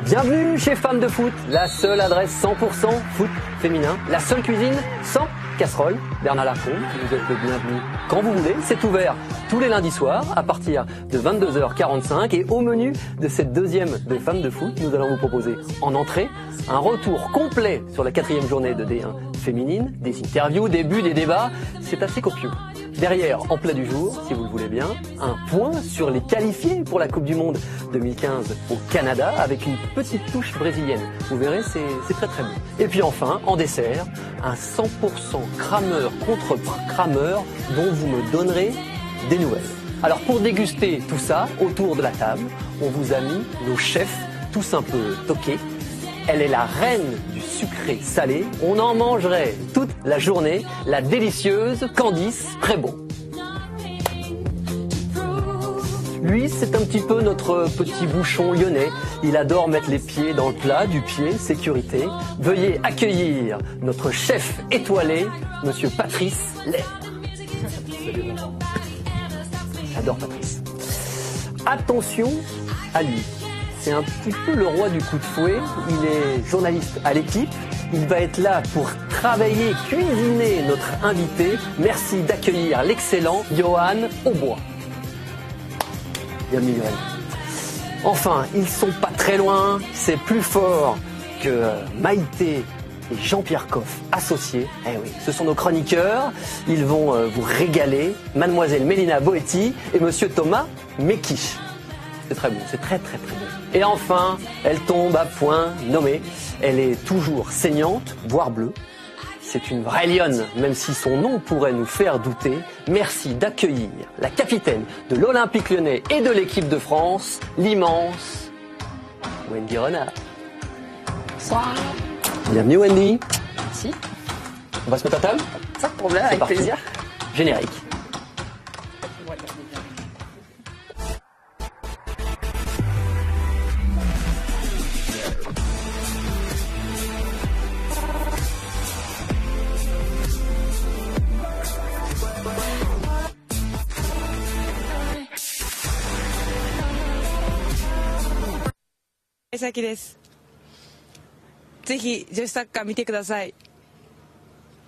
Bienvenue chez Femmes de Foot, la seule adresse 100% foot féminin, la seule cuisine sans casserole. Bernard Larcon, vous êtes le bienvenu quand vous voulez. C'est ouvert tous les lundis soirs à partir de 22h45 et au menu de cette deuxième de Femmes de Foot, nous allons vous proposer en entrée un retour complet sur la 4e journée de D1 féminine, des interviews, des buts, des débats. C'est assez copieux. Derrière, en plat du jour, si vous le voulez bien, un point sur les qualifiés pour la Coupe du Monde 2015 au Canada avec une petite touche brésilienne. Vous verrez, c'est très très bon. Et puis enfin, en dessert, un 100% crameur contre crameur dont vous me donnerez des nouvelles. Alors pour déguster tout ça, autour de la table, on vous a mis nos chefs, tous un peu toqués. Elle est la reine du sucré salé. On en mangerait toute la journée. La délicieuse Candice Prébo. Lui, c'est un petit peu notre petit bouchon lyonnais. Il adore mettre les pieds dans le plat, du pied, sécurité. Veuillez accueillir notre chef étoilé, monsieur Patrice Lair. J'adore Patrice. Attention à lui. C'est un petit peu le roi du coup de fouet. Il est journaliste à l'équipe. Il va être là pour travailler, cuisiner notre invité. Merci d'accueillir l'excellent Johan Aubois. Bienvenue Johan. Enfin, ils sont pas très loin. C'est plus fort que Maïté et Jean-Pierre Coff associés. Eh oui, ce sont nos chroniqueurs. Ils vont vous régaler. Mademoiselle Mélina Boetti et monsieur Thomas Mekisch. C'est très bon, c'est très très très bon. Et enfin, elle tombe à point nommé. Elle est toujours saignante, voire bleue. C'est une vraie lionne, même si son nom pourrait nous faire douter. Merci d'accueillir la capitaine de l'Olympique Lyonnais et de l'équipe de France, l'immense Wendy Renard. Bonsoir. Bienvenue Wendy. Merci. On va se mettre à table ? Pas de problème, avec parti. plaisir. Générique.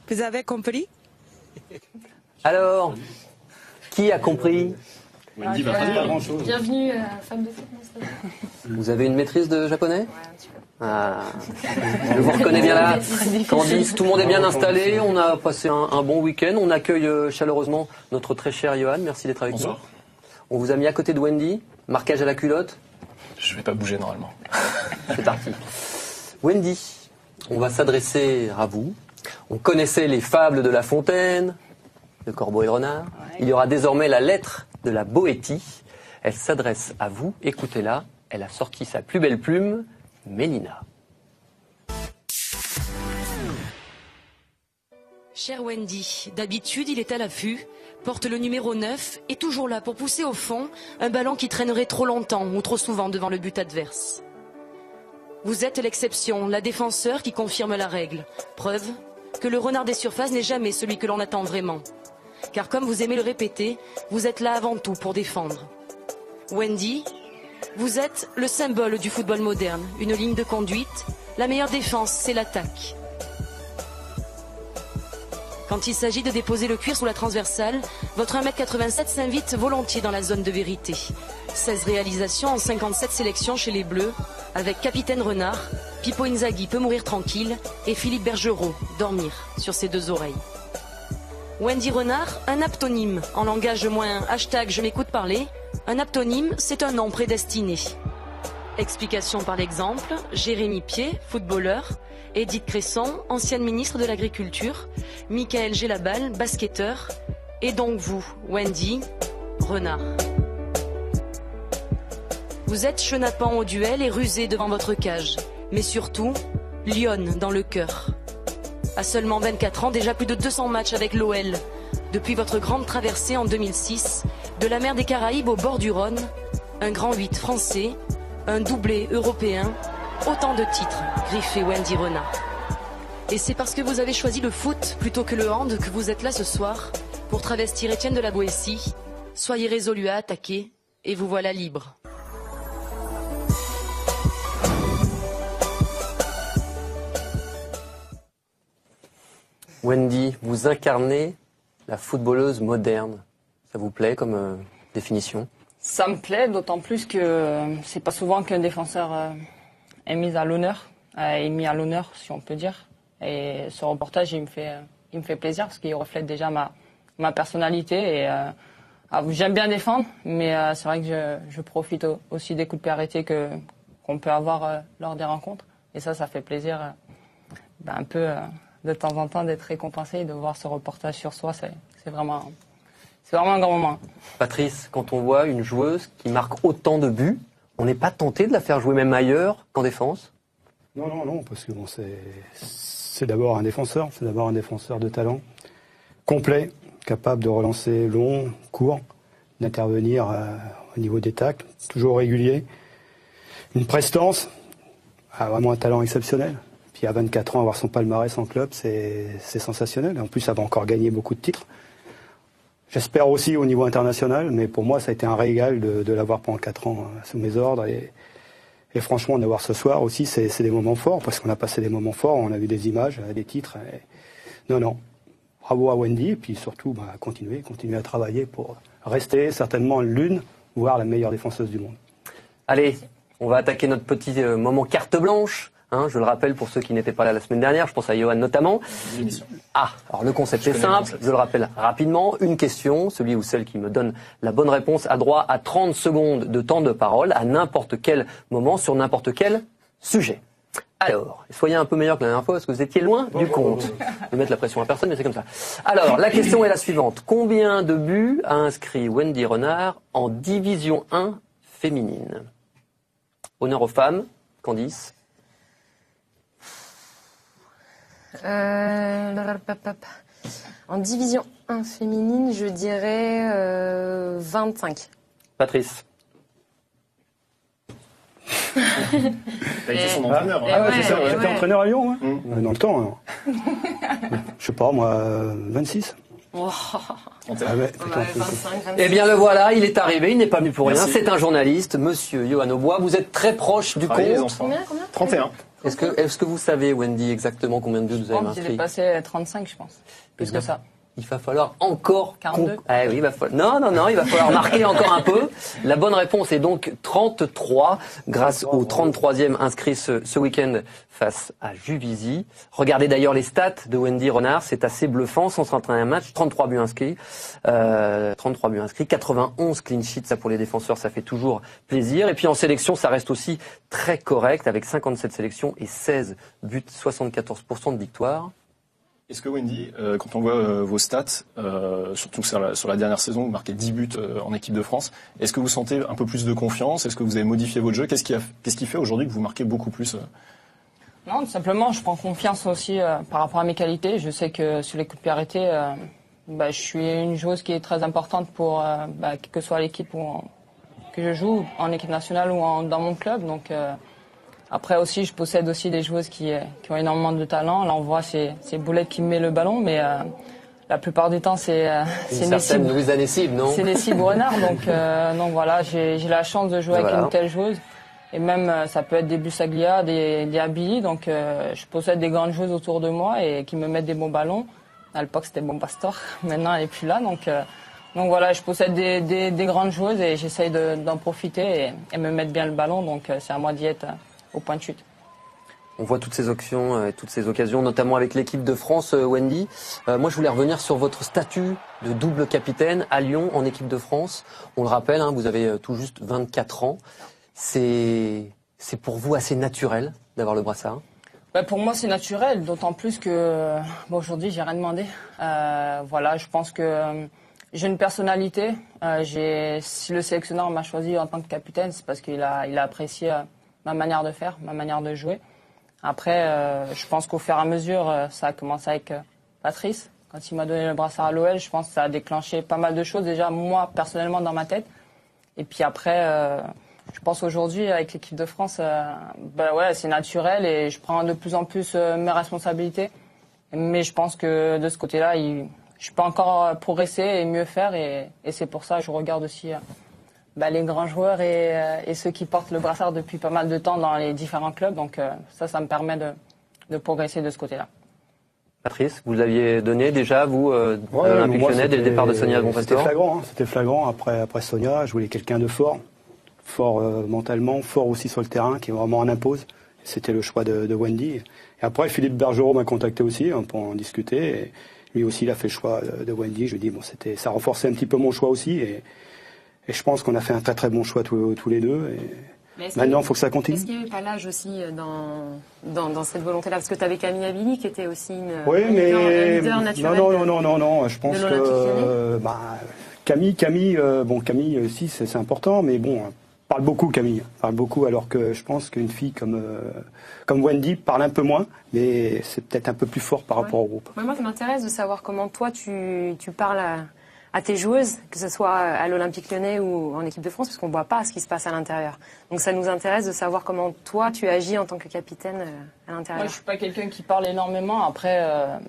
Vous avez compris? Alors, qui a compris ? Wendy va pas dire grand-chose. Bienvenue à Femmes de Foot. Vous avez une maîtrise de japonais ? Ouais, un petit peu. Ah, je vous reconnais bien là. Candice, tout le monde est bien installé. On a passé un bon week-end. On accueille chaleureusement notre très cher Johan. Merci d'être avec nous. Bonsoir. On vous a mis à côté de Wendy. Marquage à la culotte. Je vais pas bouger normalement. C'est parti. Wendy, on va s'adresser à vous. On connaissait les fables de La Fontaine, de Corbeau et Renard. Ouais. Il y aura désormais la lettre de la Boétie. Elle s'adresse à vous. Écoutez-la. Elle a sorti sa plus belle plume, Mélina. Cher Wendy, d'habitude il est à l'affût, porte le numéro 9 et toujours là pour pousser au fond un ballon qui traînerait trop longtemps ou trop souvent devant le but adverse. Vous êtes l'exception, la défenseur qui confirme la règle. Preuve que le renard des surfaces n'est jamais celui que l'on attend vraiment. Car comme vous aimez le répéter, vous êtes là avant tout pour défendre. Wendy, vous êtes le symbole du football moderne, une ligne de conduite. La meilleure défense, c'est l'attaque. Quand il s'agit de déposer le cuir sous la transversale, votre 1m87 s'invite volontiers dans la zone de vérité. 16 réalisations en 57 sélections chez les Bleus, avec Capitaine Renard, Pippo Inzaghi peut mourir tranquille et Philippe Bergerot dormir sur ses deux oreilles. Wendy Renard, un aptonyme, en langage moins hashtag je m'écoute parler, un aptonyme c'est un nom prédestiné. Explication par l'exemple, Jérémy Pied, footballeur, Édith Cresson, ancienne ministre de l'Agriculture, Michael Gélabal, basketteur, et donc vous, Wendy Renard. Vous êtes chenapan au duel et rusé devant votre cage, mais surtout, lionne dans le cœur. À seulement 24 ans, déjà plus de 200 matchs avec l'OL, depuis votre grande traversée en 2006, de la mer des Caraïbes au bord du Rhône, un grand 8 français, un doublé européen, autant de titres griffés Wendy Renard. Et c'est parce que vous avez choisi le foot plutôt que le hand que vous êtes là ce soir pour travestir Étienne de la Boétie. Soyez résolu à attaquer et vous voilà libre. Wendy, vous incarnez la footballeuse moderne. Ça vous plaît comme définition? Ça me plaît, d'autant plus que c'est pas souvent qu'un défenseur est mis à l'honneur, si on peut dire. Et ce reportage, il me fait plaisir parce qu'il reflète déjà ma personnalité. Et j'aime bien défendre, mais c'est vrai que je profite aussi des coups de pied arrêtés qu'on peut avoir lors des rencontres. Et ça fait plaisir un peu de temps en temps d'être récompensé et de voir ce reportage sur soi. C'est vraiment un grand moment. Patrice, quand on voit une joueuse qui marque autant de buts, on n'est pas tenté de la faire jouer même ailleurs qu'en défense? Non, parce que bon, c'est d'abord un défenseur, de talent, complet, capable de relancer long, court, d'intervenir au niveau des tacles, toujours régulier, une prestance, vraiment un talent exceptionnel. Puis à 24 ans, avoir son palmarès en club, c'est sensationnel. En plus, elle va encore gagner beaucoup de titres. J'espère aussi au niveau international, mais pour moi, ça a été un régal de l'avoir pendant 4 ans sous mes ordres. Et franchement, d'avoir ce soir aussi, c'est des moments forts, parce qu'on a passé des moments forts, on a vu des images, des titres. Non. Bravo à Wendy, et puis surtout, continuer à travailler pour rester certainement l'une, voire la meilleure défenseuse du monde. Allez, on va attaquer notre petit moment carte blanche. Je le rappelle pour ceux qui n'étaient pas là la semaine dernière, je pense à Johan notamment. Alors le concept est simple, je le rappelle rapidement. Une question, celui ou celle qui me donne la bonne réponse a droit à 30 secondes de temps de parole à n'importe quel moment sur n'importe quel sujet. Alors, soyez un peu meilleur que la dernière fois parce que vous étiez loin du compte. Je vais mettre la pression à personne, mais c'est comme ça. Alors, la question est la suivante. Combien de buts a inscrit Wendy Renard en Division 1 féminine? Honneur aux femmes, Candice. En Division 1 féminine, je dirais 25. Patrice. T'as été son entraîneur. C'est ça, j'étais entraîneur à Lyon, dans le temps. Alors. Je sais pas, moi, 26. Eh bien le voilà, il est arrivé, il n'est pas venu pour rien, c'est un journaliste, monsieur Johan Aubois, vous êtes très proche du compte. Combien 31. Est-ce que vous savez, Wendy, exactement combien de buts vous avez inscrits? Il est passé 35, je pense. Plus que ça. Il va falloir encore... 42. Oui, il va falloir... Non, il va falloir marquer encore un peu. La bonne réponse est donc 33, grâce au 33e inscrit ce week-end face à Juvisy. Regardez d'ailleurs les stats de Wendy Renard, c'est assez bluffant, 131 matchs, 33 buts inscrits, 91 clean sheets, ça pour les défenseurs, ça fait toujours plaisir. Et puis en sélection, ça reste aussi très correct, avec 57 sélections et 16 buts, 74% de victoire. Est-ce que Wendy, quand on voit vos stats, surtout sur la dernière saison, vous marquez 10 buts en équipe de France, est-ce que vous sentez un peu plus de confiance? Est-ce que vous avez modifié votre jeu? Qu'est-ce qui fait aujourd'hui que vous marquez beaucoup plus Non, tout simplement, je prends confiance aussi par rapport à mes qualités. Je sais que sur les coups de pied arrêtés, je suis une joueuse qui est très importante pour quelle que soit l'équipe que je joue, en équipe nationale ou dans mon club. Donc après aussi, je possède aussi des joueuses qui ont énormément de talent. Là, on voit c'est Boulette qui me met le ballon, mais la plupart du temps, c'est Nessib, non? C'est Nessib Renard. Donc voilà, j'ai la chance de jouer avec une telle joueuse. Et même, ça peut être des Busaglia, des Abili. Donc je possède des grandes joueuses autour de moi et qui me mettent des bons ballons. À l'époque, c'était Bon Pastor. Maintenant, elle n'est plus là. Donc voilà, je possède des grandes joueuses et j'essaye d'en profiter et me mettre bien le ballon. Donc c'est à moi d'y être au point de chute. On voit toutes ces options, toutes ces occasions, notamment avec l'équipe de France, Wendy. Moi, je voulais revenir sur votre statut de double capitaine à Lyon en équipe de France. On le rappelle, vous avez tout juste 24 ans. C'est pour vous assez naturel d'avoir le brassard? Pour moi, c'est naturel, d'autant plus que aujourd'hui, j'ai rien demandé. Voilà, je pense que j'ai une personnalité. Si le sélectionneur m'a choisi en tant que capitaine, c'est parce qu'il a apprécié ma manière de faire, ma manière de jouer. Après, je pense qu'au fur et à mesure, ça a commencé avec Patrice. Quand il m'a donné le brassard à l'OL, je pense que ça a déclenché pas mal de choses, déjà moi, personnellement, dans ma tête. Et puis après, je pense aujourd'hui, avec l'équipe de France, c'est naturel et je prends de plus en plus mes responsabilités. Mais je pense que de ce côté-là, je peux encore progresser et mieux faire. Et c'est pour ça que je regarde aussi les grands joueurs et ceux qui portent le brassard depuis pas mal de temps dans les différents clubs. Donc ça me permet de progresser de ce côté-là. Patrice, vous l'aviez donné déjà, vous, l'Olympique Lyonnais, dès le départ de Sonia Bonpastor? C'était flagrant. Après Sonia, je voulais quelqu'un de fort mentalement, fort aussi sur le terrain, qui vraiment en impose. C'était le choix de Wendy. Et après, Philippe Bergerot m'a contacté aussi pour en discuter. Et lui aussi, il a fait le choix de Wendy. Je lui ai dit, ça renforçait un petit peu mon choix aussi. Et je pense qu'on a fait un très très bon choix tous les deux. Et maintenant, il faut que ça continue. Est-ce qu'il n'y avait pas l'âge aussi dans cette volonté-là? Parce que tu avais Camille Abili qui était aussi un leader naturel. Non. Je pense que Camille aussi, c'est important. Mais bon, parle beaucoup, Camille. Parle beaucoup, alors que je pense qu'une fille comme Wendy parle un peu moins. Mais c'est peut-être un peu plus fort par rapport au groupe. Moi, ça m'intéresse de savoir comment toi, tu parles à tes joueuses, que ce soit à l'Olympique Lyonnais ou en équipe de France, parce qu'on ne voit pas ce qui se passe à l'intérieur. Donc ça nous intéresse de savoir comment toi, tu agis en tant que capitaine à l'intérieur. Moi, je ne suis pas quelqu'un qui parle énormément. Après,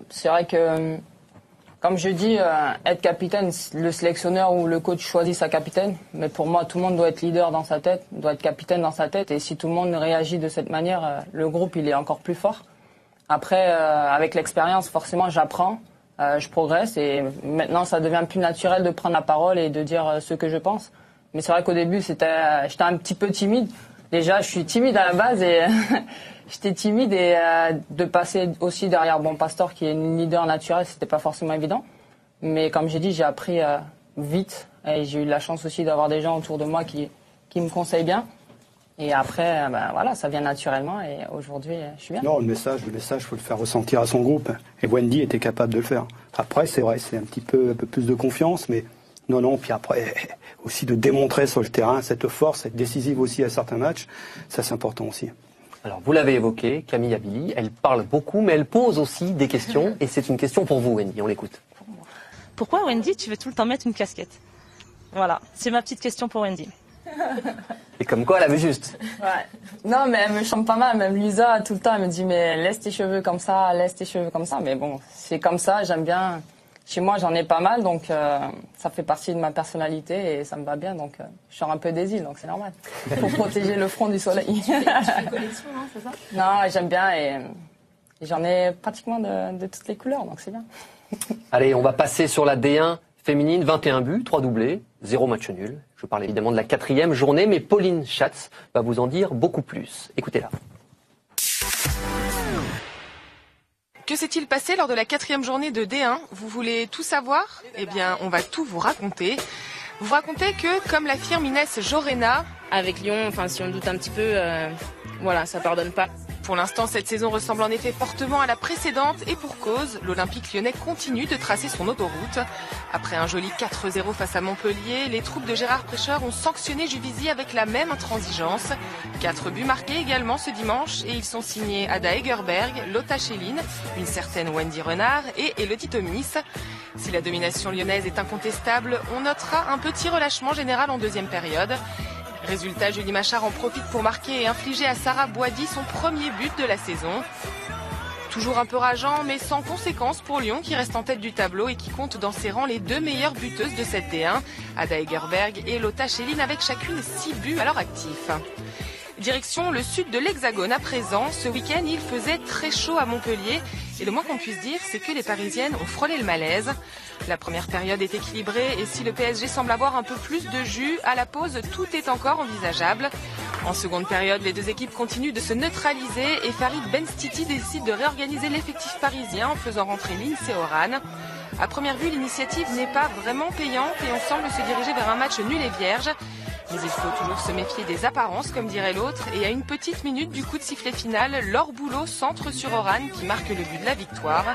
c'est vrai que, comme je dis, être capitaine, le sélectionneur ou le coach choisit sa capitaine. Mais pour moi, tout le monde doit être leader dans sa tête, doit être capitaine dans sa tête. Et si tout le monde réagit de cette manière, le groupe, il est encore plus fort. Après, avec l'expérience, forcément, j'apprends. Je progresse et maintenant ça devient plus naturel de prendre la parole et de dire ce que je pense. Mais c'est vrai qu'au début j'étais un petit peu timide. Déjà je suis timide à la base et j'étais timide et de passer aussi derrière Bonpastor qui est une leader naturelle, c'était pas forcément évident. Mais comme j'ai dit, j'ai appris vite et j'ai eu la chance aussi d'avoir des gens autour de moi qui me conseillent bien. Et après, voilà, ça vient naturellement et aujourd'hui, je suis bien. Non, le message, il faut le faire ressentir à son groupe. Et Wendy était capable de le faire. Après, c'est vrai, c'est un peu plus de confiance, mais non. Puis après, aussi de démontrer sur le terrain cette force, être décisive aussi à certains matchs, ça c'est important aussi. Alors, vous l'avez évoqué, Camille Abili, elle parle beaucoup, mais elle pose aussi des questions. Et c'est une question pour vous, Wendy, on l'écoute. Pourquoi, Wendy, tu veux tout le temps mettre une casquette? Voilà, c'est ma petite question pour Wendy. Et comme quoi, elle avait juste. Ouais. Non, mais elle me chante pas mal. Même Lisa, tout le temps, elle me dit, mais laisse tes cheveux comme ça, laisse tes cheveux comme ça. Mais bon, c'est comme ça, j'aime bien. Chez moi, j'en ai pas mal, donc ça fait partie de ma personnalité et ça me va bien. Donc, je sors un peu des îles, donc c'est normal. Pour protéger le front du soleil. Tu fais collection, hein, c'est ça? Non, j'aime bien et j'en ai pratiquement de toutes les couleurs, donc c'est bien. Allez, on va passer sur la D1 féminine. 21 buts, 3 doublés, 0 match nul. Je parle évidemment de la 4e journée, mais Pauline Schatz va vous en dire beaucoup plus. Écoutez-la. Que s'est-il passé lors de la 4e journée de D1? Vous voulez tout savoir? Eh bien, on va tout vous raconter. Vous racontez que, comme l'affirme Inès Jorena, Avec Lyon, enfin, si on doute un petit peu, voilà, ça pardonne pas. pour l'instant, cette saison ressemble en effet fortement à la précédente et pour cause, l'Olympique Lyonnais continue de tracer son autoroute. Après un joli 4-0 face à Montpellier, les troupes de Gérard Prêcheur ont sanctionné Juvisy avec la même intransigeance. 4 buts marqués également ce dimanche et ils sont signés Ada Egerberg, Lotta Schelin, une certaine Wendy Renard et Elodie Tomis. Si la domination lyonnaise est incontestable, on notera un petit relâchement général en deuxième période. Résultat, Julie Machard en profite pour marquer et infliger à Sarah Boidi son premier but de la saison. Toujours un peu rageant, mais sans conséquence pour Lyon qui reste en tête du tableau et qui compte dans ses rangs les 2 meilleures buteuses de cette D1, Ada Egerberg et Lotta Schelin avec chacune 6 buts à leur actif. Direction le sud de l'Hexagone à présent. Ce week-end, il faisait très chaud à Montpellier et le moins qu'on puisse dire, c'est que les Parisiennes ont frôlé le malaise. La première période est équilibrée et si le PSG semble avoir un peu plus de jus, à la pause, tout est encore envisageable. En seconde période, les deux équipes continuent de se neutraliser et Farid Benstiti décide de réorganiser l'effectif parisien en faisant rentrer Lindsay Oran. À première vue, l'initiative n'est pas vraiment payante et on semble se diriger vers un match nul et vierge. Mais il faut toujours se méfier des apparences, comme dirait l'autre. Et à une petite minute du coup de sifflet final, Laure Boulot centre sur Oran qui marque le but de la victoire.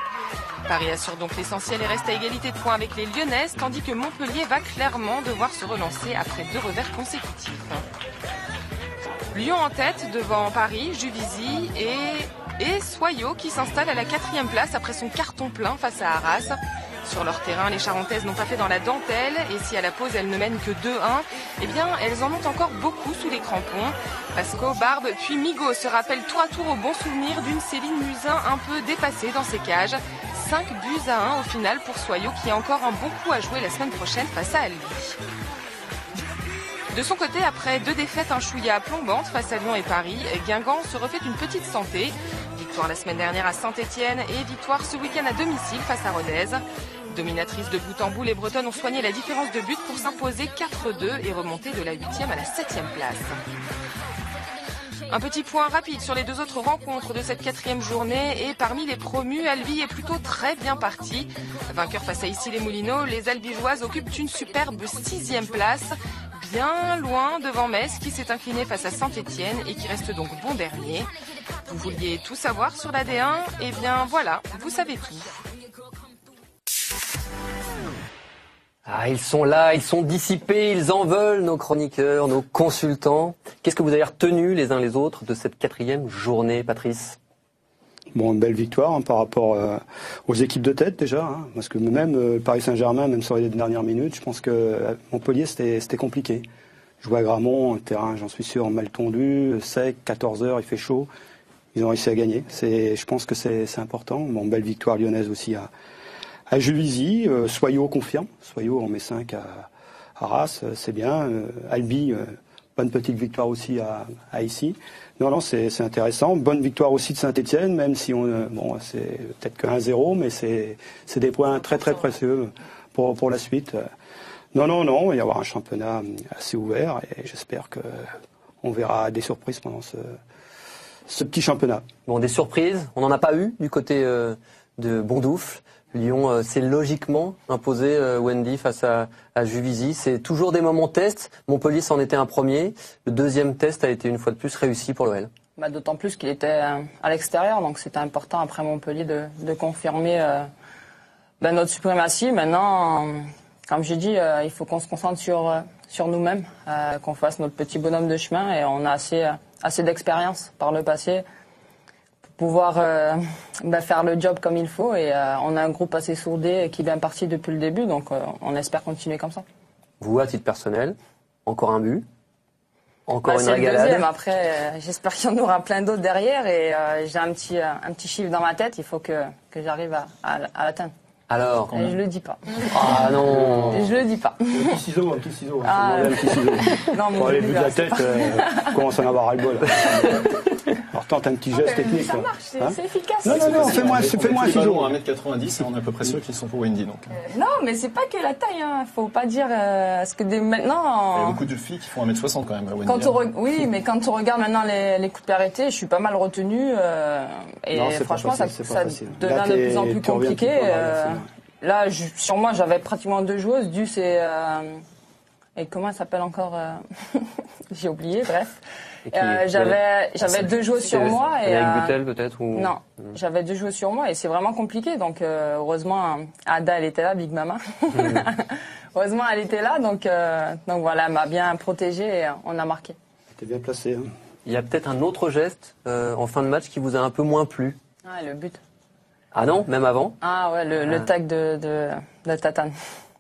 Paris assure donc l'essentiel et reste à égalité de points avec les Lyonnaises, tandis que Montpellier va clairement devoir se relancer après 2 revers consécutifs. Lyon en tête devant Paris, Juvisy et Soyaux qui s'installe à la 4e place après son carton plein face à Arras. Sur leur terrain, les Charentaises n'ont pas fait dans la dentelle et si à la pause elles ne mènent que 2-1, eh bien elles en ont encore beaucoup sous les crampons. Pasco, Barbe puis Migaud se rappellent tour à tour au bon souvenir d'une Céline Musin un peu dépassée dans ses cages. 5 buts à 1 au final pour Soyaux qui a encore un bon coup à jouer la semaine prochaine face à Albi. De son côté, après 2 défaites un chouïa plombante face à Lyon et Paris, Guingamp se refait une petite santé. Victoire la semaine dernière à Saint-Etienne et victoire ce week-end à domicile face à Rodez. Dominatrices de bout en bout, les Bretonnes ont soigné la différence de but pour s'imposer 4-2 et remonter de la 8e à la 7e place. Un petit point rapide sur les deux autres rencontres de cette 4e journée et parmi les promus, Albi est plutôt très bien parti. Vainqueur face à Issy-les-Moulineaux, les Albigeoises occupent une superbe 6e place, bien loin devant Metz qui s'est incliné face à Saint-Etienne et qui reste donc bon dernier. Vous vouliez tout savoir sur la D1 ? Eh bien voilà, vous savez tout. Ah, ils sont là, ils sont dissipés, ils en veulent, nos chroniqueurs, nos consultants. Qu'est-ce que vous avez retenu les uns les autres de cette 4e journée, Patrice ? Bon, une belle victoire hein, par rapport aux équipes de tête déjà. Hein, parce que même Paris Saint-Germain, même sur les dernières minutes, je pense que Montpellier, c'était compliqué. Jouer à Gramont, un terrain, j'en suis sûr, mal tondu, sec, 14h, il fait chaud. Ils ont réussi à gagner. Je pense que c'est important. Bon, belle victoire lyonnaise aussi à Juvisy. Soyaux confirme. Soyaux en met 5 à Arras, c'est bien. Albi, bonne petite victoire aussi à Issy. Non, c'est intéressant. Bonne victoire aussi de Saint-Etienne, même si c'est peut-être que 1-0, mais c'est des points très très précieux pour la suite. Non, il va y avoir un championnat assez ouvert et j'espère qu'on verra des surprises pendant ce petit championnat. Bon, des surprises, on n'en a pas eu du côté de Bondoufle. Lyon s'est logiquement imposé, Wendy, face à Juvisy. C'est toujours des moments test. Montpellier s'en était un premier. Le deuxième test a été une fois de plus réussi pour l'OL. D'autant plus qu'il était à l'extérieur, donc c'était important après Montpellier de confirmer notre suprématie. Maintenant, comme j'ai dit, il faut qu'on se concentre sur nous-mêmes, qu'on fasse notre petit bonhomme de chemin et on a assez d'expérience par le passé pour pouvoir faire le job comme il faut et on a un groupe assez soudé qui est bien parti depuis le début, donc on espère continuer comme ça. Vous, à titre personnel, encore un but, encore une régalade. C'est le deuxième, après j'espère qu'il y en aura plein d'autres derrière et j'ai un petit chiffre dans ma tête, il faut que j'arrive à l'atteindre. Alors, et je le dis pas. Ah non. Je le dis pas. Un petit ciseau. Un petit ciseau. Non, mais les buts de la tête, commence à en avoir ras-le-bol. Alors tente un petit geste technique. Ça marche, c'est efficace. Non, fais-moi un ciseau. À 1m90 et on est à peu près ceux qui sont pour Wendy. Donc. Non, mais c'est pas que la taille, hein. Faut pas dire ce que maintenant. Il y a beaucoup de filles qui font 1m60 quand même, Wendy. Oui, mais quand on regarde maintenant les coups de pied arrêtés, je suis pas mal retenue et non, franchement, ça devient de plus en plus compliqué. Là, sur moi, j'avais pratiquement 2 joueuses. Duce et comment elle s'appelle encore j'ai oublié, bref. J'avais 2 joueuses sur moi. Avec Butel peut-être ou... Non, j'avais 2 joueuses sur moi et c'est vraiment compliqué. Donc heureusement, Ada, elle était là, Big Mama. Heureusement, elle était là. Donc voilà, elle m'a bien protégée et on a marqué. T'es bien placé. Hein. Il y a peut-être un autre geste en fin de match qui vous a un peu moins plu. Ah, le but. Ah non, même avant ? Ah ouais, le tag de Tatane.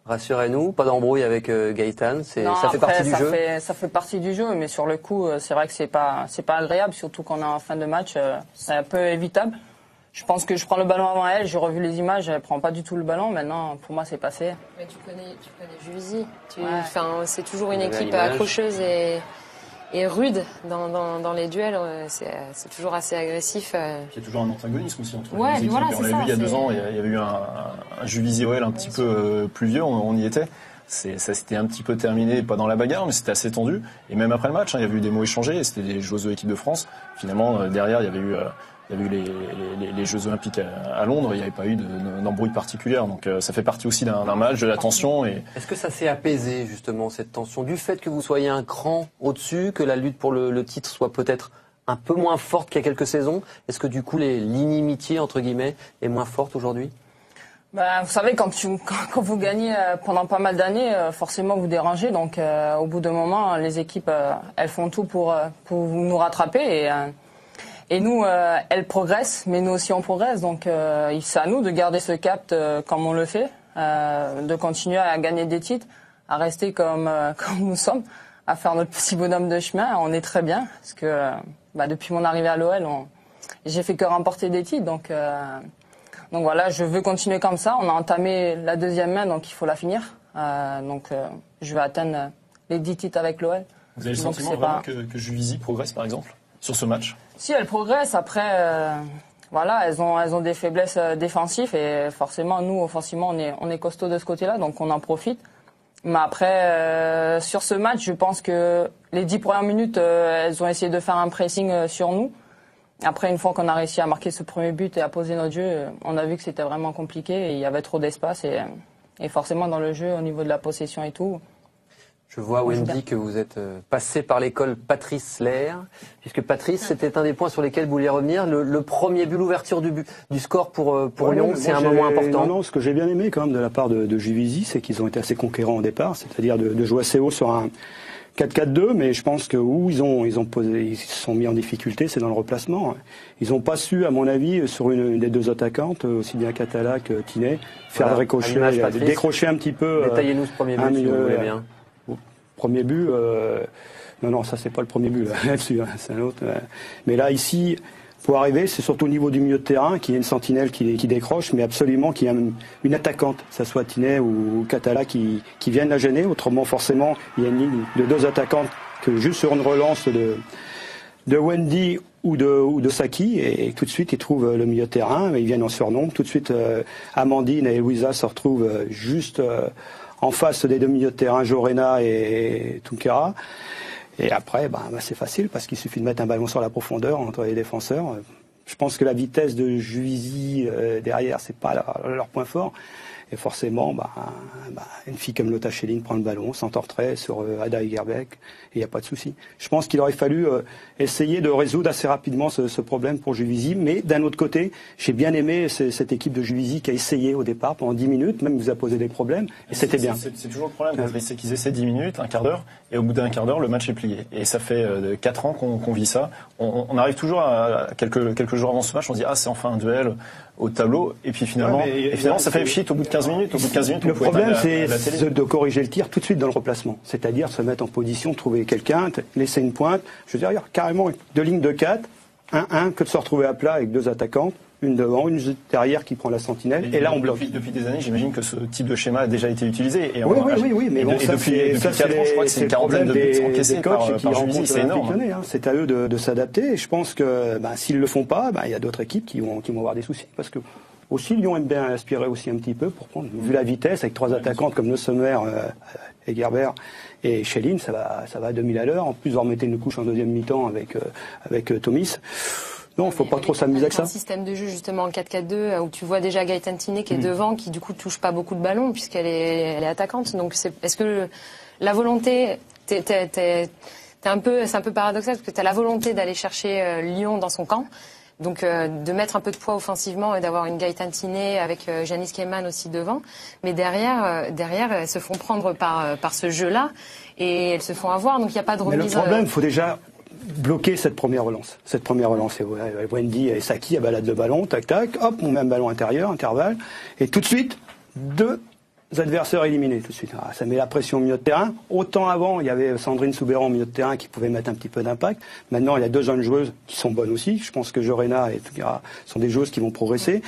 Rassurez-nous, pas d'embrouille avec Gaëtan, ça fait partie du jeu. Ça fait partie du jeu, mais sur le coup, c'est vrai que c'est pas agréable, surtout qu'on est en fin de match, c'est un peu évitable. Je pense que je prends le ballon avant elle, j'ai revu les images, elle prend pas du tout le ballon, maintenant pour moi c'est passé. Mais tu connais Juvisy, c'est toujours une équipe accrocheuse et rude dans les duels, c'est toujours assez agressif. Il y a toujours un antagonisme aussi entre les équipes. Voilà, on l'a vu il y a 2 ans, il y avait eu un Juvisy-OL un petit peu plus vieux, on y était. Ça s'était un petit peu terminé, pas dans la bagarre, mais c'était assez tendu. Et même après le match, il y avait eu des mots échangés, et c'était des joueuses de l'équipe de France. Finalement, derrière, il y avait eu les Jeux Olympiques à Londres, il n'y avait pas eu d'embrouille particulière. Donc ça fait partie aussi d'un match, de la tension. Est-ce que ça s'est apaisé justement, cette tension, du fait que vous soyez un cran au-dessus, que la lutte pour le titre soit peut-être un peu moins forte qu'il y a quelques saisons ? Est-ce que du coup l'inimitié, entre guillemets, est moins forte aujourd'hui ? Vous savez, quand vous gagnez pendant pas mal d'années, forcément vous dérangez. Donc au bout d'un moment, les équipes, elles font tout pour nous rattraper. Et nous, elles progressent, mais nous aussi on progresse. Donc c'est à nous de garder ce cap comme on le fait, de continuer à gagner des titres, à rester comme nous sommes, à faire notre petit bonhomme de chemin. On est très bien, parce que depuis mon arrivée à l'OL, j'ai fait que remporter des titres. Donc voilà, je veux continuer comme ça. On a entamé la 2e main, donc il faut la finir. Je vais atteindre les 10 titres avec l'OL. Vous avez le sentiment vraiment que Juvisy progresse, par exemple, sur ce match ? Si, elles progressent. Après, voilà, elles ont des faiblesses défensives et forcément, nous, offensivement, on est costaud de ce côté-là, donc on en profite. Mais après, sur ce match, je pense que les 10 premières minutes, elles ont essayé de faire un pressing sur nous. Après, une fois qu'on a réussi à marquer ce premier but et à poser notre jeu, on a vu que c'était vraiment compliqué et il y avait trop d'espace et forcément dans le jeu, au niveau de la possession et tout. Je vois, Wendy, que vous êtes passé par l'école Patrice Lair, puisque Patrice, c'était un des points sur lesquels vous vouliez revenir. Le premier but, l'ouverture du score pour Lyon, c'est un moment important. Non, ce que j'ai bien aimé quand même de la part de Juvisy, c'est qu'ils ont été assez conquérants au départ, c'est-à-dire de jouer assez haut sur un 4-4-2, mais je pense que où ils se sont mis en difficulté, c'est dans le replacement. Ils n'ont pas su, à mon avis, sur une des deux attaquantes, aussi bien Catala que Tinet, faire décrocher un petit peu. Détaillez-nous ce premier but, si vous voulez bien. Premier but, non, ça c'est pas le premier but là-dessus, c'est un autre. Mais là, ici, pour arriver, c'est surtout au niveau du milieu de terrain, qu'il y ait une sentinelle qui décroche, mais absolument qu'il y ait une attaquante, que ce soit Tinet ou Catala, qui viennent la gêner. Autrement, forcément, il y a une ligne de deux attaquantes que juste sur une relance de Wendy ou de Saki, et tout de suite ils trouvent le milieu de terrain, mais ils viennent en surnombre. Tout de suite, Amandine et Louisa se retrouvent juste en face des deux milieux de terrain, Jorena et Tunkara. Et après, c'est facile parce qu'il suffit de mettre un ballon sur la profondeur entre les défenseurs. Je pense que la vitesse de Juvisy derrière, c'est pas leur point fort. Et forcément, une fille comme Lotta Schelling prend le ballon, s'entortrait sur Ada Egerbeck, et il n'y a pas de souci. Je pense qu'il aurait fallu essayer de résoudre assez rapidement ce problème pour Juvisy, mais d'un autre côté, j'ai bien aimé cette équipe de Juvisy qui a essayé au départ pendant 10 minutes, même vous a posé des problèmes, et c'était bien. C'est toujours le problème, c'est qu'ils essaient 10 minutes, un quart d'heure, et au bout d'un quart d'heure, le match est plié. Et ça fait 4 ans qu'on vit ça. On arrive toujours à quelques jours avant ce match, on se dit c'est enfin un duel au tableau, et puis finalement, ça fait pchit au bout de 15 minutes. Le problème, c'est de corriger le tir tout de suite dans le replacement. C'est-à-dire se mettre en position, trouver quelqu'un, laisser une pointe. Je veux dire, carrément deux lignes de 4, 1-1, que de se retrouver à plat avec deux attaquantes, une devant, une derrière qui prend la sentinelle, et là on bloque. Depuis des années, j'imagine que ce type de schéma a déjà été utilisé. Oui, mais bon, depuis 4 ans, je crois que c'est une quarantaine de buts encaissés par Juvisy, c'est énorme. C'est à eux de s'adapter, et je pense que s'ils le font pas, il y a d'autres équipes qui vont avoir des soucis, parce que aussi, Lyon aime bien aspirer aussi un petit peu pour prendre, vu la vitesse, avec trois attaquantes comme Le Sommer, Egerber et Schelling, ça va à 2000 à l'heure. En plus, vous remettez une couche en deuxième mi-temps avec Tomis. Non, faut pas trop s'amuser avec ça. Un système de jeu justement en 4-4-2 où tu vois déjà Gaëtan Tinet qui est devant, qui du coup touche pas beaucoup de ballons puisqu'elle est attaquante. Donc est-ce que la volonté, c'est un peu paradoxal parce que tu as la volonté d'aller chercher Lyon dans son camp. Donc de mettre un peu de poids offensivement et d'avoir une Gaëtan Tinet avec Janice Keyman aussi devant, mais derrière elles se font prendre par ce jeu-là et elles se font avoir, donc il n'y a pas de remise. Mais le problème, il faut déjà bloquer cette première relance. Et Wendy et Saki baladent le ballon, tac tac, hop, on met un ballon intérieur, intervalle, et tout de suite deux adversaires éliminés tout de suite. Ça met la pression au milieu de terrain. Autant avant, il y avait Sandrine Soubéran au milieu de terrain qui pouvait mettre un petit peu d'impact. Maintenant, il y a deux jeunes joueuses qui sont bonnes aussi. Je pense que Jorena et Tunkara sont des joueuses qui vont progresser.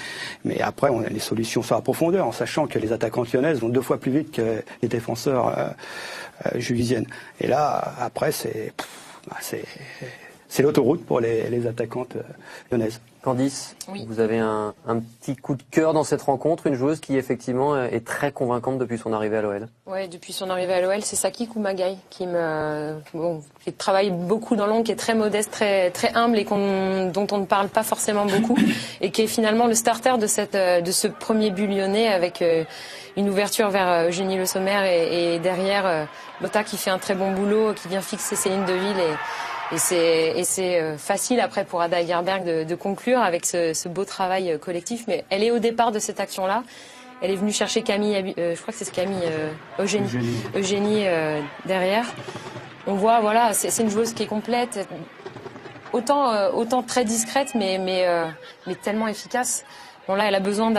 Mais après, on a les solutions sur la profondeur, en sachant que les attaquantes lyonnaises vont 2 fois plus vite que les défenseurs juvisiennes. Et là, après, c'est l'autoroute pour les attaquantes lyonnaises. Candice, vous avez un petit coup de cœur dans cette rencontre, une joueuse qui effectivement est très convaincante depuis son arrivée à l'OL. Oui, depuis son arrivée à l'OL, c'est Saki Koumagai qui travaille beaucoup dans l'ombre, qui est très modeste, très humble et dont on ne parle pas forcément beaucoup et qui est finalement le starter de ce premier but lyonnais avec une ouverture vers Eugénie Le Sommer et derrière Lotta qui fait un très bon boulot, qui vient fixer ses lignes de ville et c'est facile après pour Ada Egerberg de conclure avec ce beau travail collectif. Mais elle est au départ de cette action-là. Elle est venue chercher Camille, je crois que c'est Eugénie derrière. On voit, voilà, c'est une joueuse qui est complète. Autant très discrète, mais tellement efficace. Bon là, elle a besoin